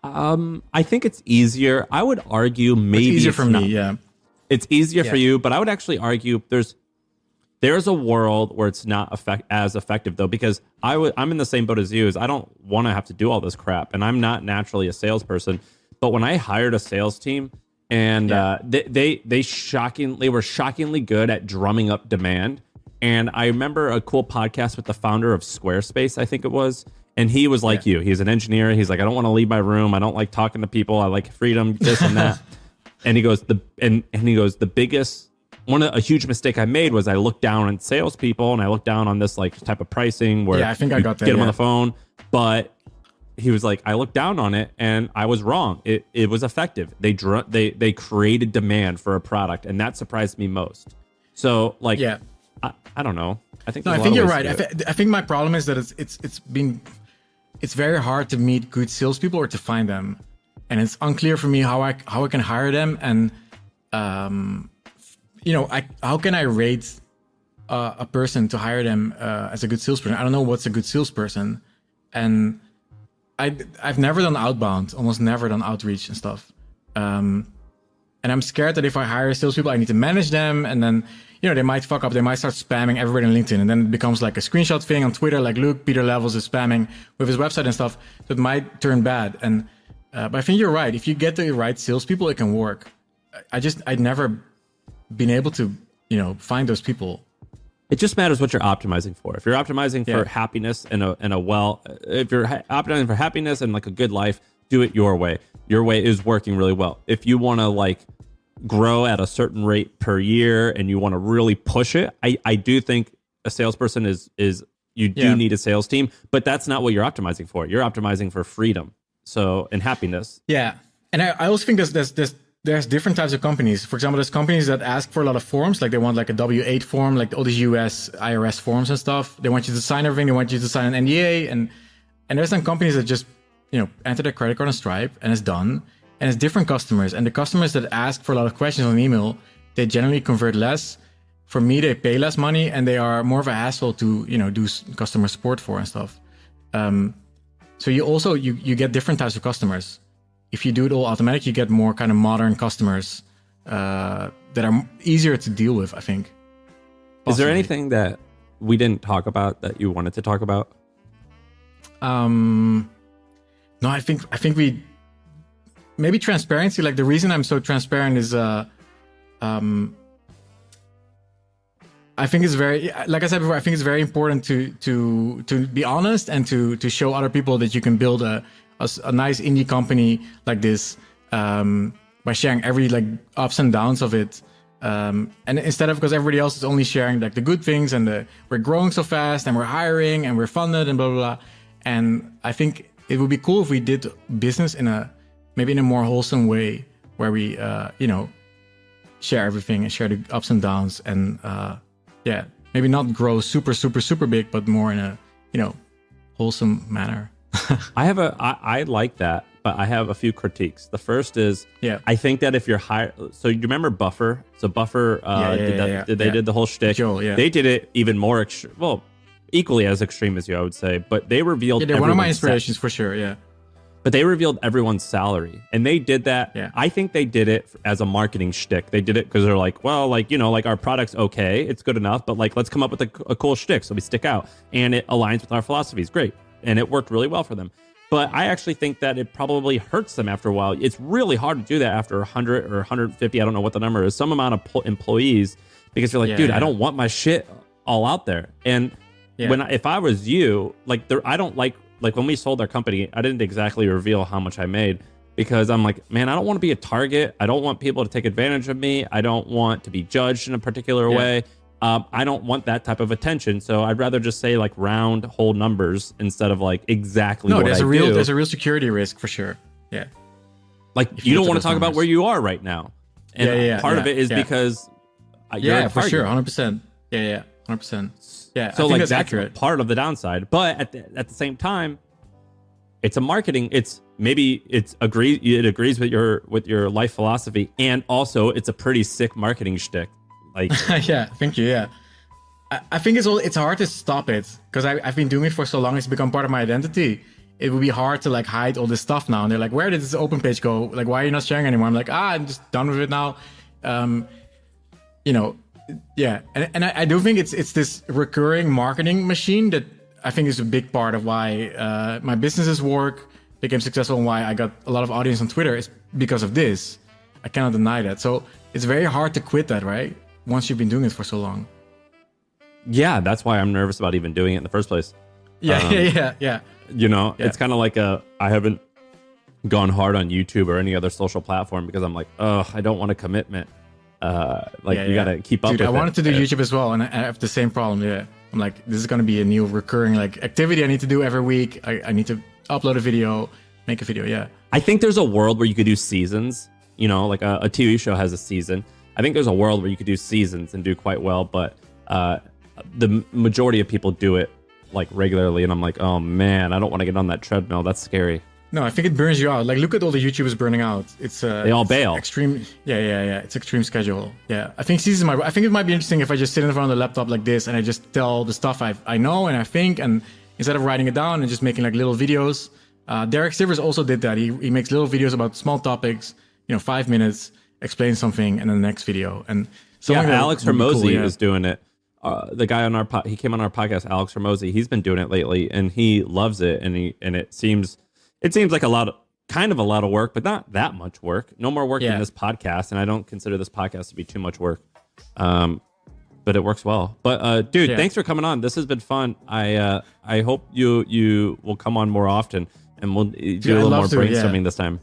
I think it's easier. I would argue maybe it's easier for me, yeah. It's easier for you, but I would actually argue there's a world where it's not as effective though, because I'm in the same boat as you. Is I don't want to have to do all this crap, and I'm not naturally a salesperson. But when I hired a sales team, and they were shockingly good at drumming up demand. And I remember a cool podcast with the founder of Squarespace, I think it was, and he was like you. He's an engineer. He's like, I don't want to leave my room. I don't like talking to people. I like freedom, this and that. And he goes, a huge mistake I made was I looked down on salespeople and I looked down on this like type of pricing where I think I got that, get them on the phone. But he was like, I looked down on it and I was wrong. It was effective. They created demand for a product, and that surprised me most. So like, I don't know. I think you're right. I think my problem is that it's very hard to meet good salespeople or to find them. And it's unclear for me how I can hire them, and how can I rate a person to hire them as a good salesperson? I don't know what's a good salesperson, and I've never done outbound, almost never done outreach and stuff. And I'm scared that if I hire salespeople, I need to manage them, and then they might fuck up. They might start spamming everybody on LinkedIn, and then it becomes like a screenshot thing on Twitter. Like, look, Pieter Levels is spamming with his website and stuff. So it might turn bad. And but I think you're right. If you get the right salespeople, it can work. I'd never been able to, find those people. It just matters what you're optimizing for. If you're optimizing for happiness if you're optimizing for happiness and like a good life, do it your way. Your way is working really well. If you want to like grow at a certain rate per year and you want to really push it, I do think a salesperson you do need a sales team, but that's not what you're optimizing for. You're optimizing for freedom. And happiness. Yeah. And I also think there's different types of companies. For example, there's companies that ask for a lot of forms, like they want like a W-8 form, like all these US IRS forms and stuff. They want you to sign everything. They want you to sign an NDA. And there's some companies that just enter their credit card on Stripe, and it's done. And it's different customers, and the customers that ask for a lot of questions on email, they generally convert less. For me, they pay less money, and they are more of a hassle to do customer support for and stuff. So you also you get different types of customers. If you do it all automatic, you get more kind of modern customers that are easier to deal with, I think. Is there anything that we didn't talk about that you wanted to talk about? No, I think we maybe transparency. Like the reason I'm so transparent is I think it's very, like I said before, I think it's very important to be honest and to show other people that you can build a nice indie company like this by sharing every like ups and downs of it. And instead of, because everybody else is only sharing like the good things and we're growing so fast and we're hiring and we're funded and blah, blah, blah. And I think it would be cool if we did business maybe in a more wholesome way where we, share everything and share the ups and downs and, maybe not grow super, super, super big, but more in a, wholesome manner. I like that, but I have a few critiques. The first is, I think that if you're high, so you remember Buffer? So Buffer did the whole shtick. Joel, They did it even more, equally as extreme as you, I would say. But they revealed. Yeah, they're one of my inspirations for sure. Yeah. But they revealed everyone's salary, and they did that. Yeah. I think they did it as a marketing shtick. They did it because they're like, well, like, our product's okay, it's good enough, but like, let's come up with a cool shtick so we stick out, and it aligns with our philosophies. Great, and it worked really well for them. But I actually think that it probably hurts them after a while. It's really hard to do that after 100 or 150. I don't know what the number is. Some amount of employees, because you're like, dude, I don't want my shit all out there. And if I was you, like, I don't like when we sold our company, I didn't exactly reveal how much I made because I'm like, man, I don't want to be a target. I don't want people to take advantage of me. I don't want to be judged in a particular way. I don't want that type of attention. So I'd rather just say like round whole numbers instead of like exactly what I do. There's a real security risk for sure. Yeah. Like you don't want to talk about where you are right now. And part of it is because you're for sure. 100%. Yeah. 100%. Yeah, so I think that's accurate. Part of the downside, but at the same time, it's a marketing. It agrees with your life philosophy, and also it's a pretty sick marketing shtick. Like, thank you. Yeah, I think it's hard to stop it because I've been doing it for so long. It's become part of my identity. It would be hard to like hide all this stuff now. And they're like, where did this open page go? Like, why are you not sharing anymore? I'm like, I'm just done with it now. Yeah, and I do think it's this recurring marketing machine that I think is a big part of why my businesses became successful, and why I got a lot of audience on Twitter is because of this. I cannot deny that. So it's very hard to quit that, right? Once you've been doing it for so long. Yeah, that's why I'm nervous about even doing it in the first place. Yeah. It's kind of like I haven't gone hard on YouTube or any other social platform because I'm like, I don't want a commitment. You gotta keep up with it. I wanted to do YouTube as well, and I have the same problem. Yeah, I'm like, this is gonna be a new recurring like activity I need to do every week. I need to upload a video, make a video. Yeah, I think there's a world where you could do seasons. Like a TV show has a season. I think there's a world where you could do seasons and do quite well, but the majority of people do it like regularly, and I'm like, oh man, I don't want to get on that treadmill. That's scary. No, I think it burns you out. Like, look at all the YouTubers burning out. They all bail. Extreme. Yeah. It's extreme schedule. Yeah, I think I think it might be interesting if I just sit in front of the laptop like this and I just tell the stuff I know and I think, and instead of writing it down and just making like little videos. Derek Sivers also did that. He makes little videos about small topics. 5 minutes, explain something, and then the next video. And Alex Hormozy is doing it. The guy on he came on our podcast, Alex Hormozy. He's been doing it lately, and he loves it. And it seems like a lot of work, but not that much work. No more work than this podcast, and I don't consider this podcast to be too much work. But it works well. But dude, thanks for coming on. This has been fun. I hope you will come on more often, and we'll do a little more brainstorming this time.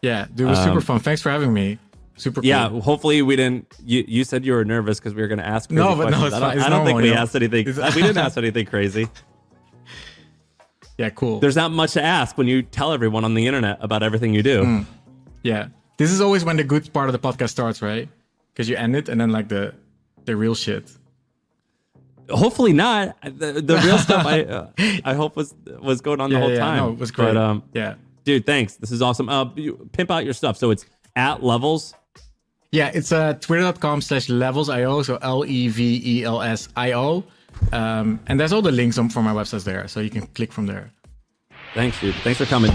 Yeah, dude, it was super fun. Thanks for having me. Super cool. Yeah, hopefully we didn't. You said you were nervous because we were going to ask crazy questions. No, it's fine. I don't think we asked anything. We didn't ask anything crazy. Yeah, cool. There's not much to ask when you tell everyone on the internet about everything you do. Yeah, this is always when the good part of the podcast starts, right? Because you end it and then like the real shit. Hopefully not. The real stuff I hope was going on the whole time. No, it was great. But, yeah. dude, thanks. This is awesome. You pimp out your stuff. So it's at Levels. Yeah, it's twitter.com/levelsio, so LEVELSIO. And there's all the links for my websites there, so you can click from there. Thanks, dude. Thanks for coming.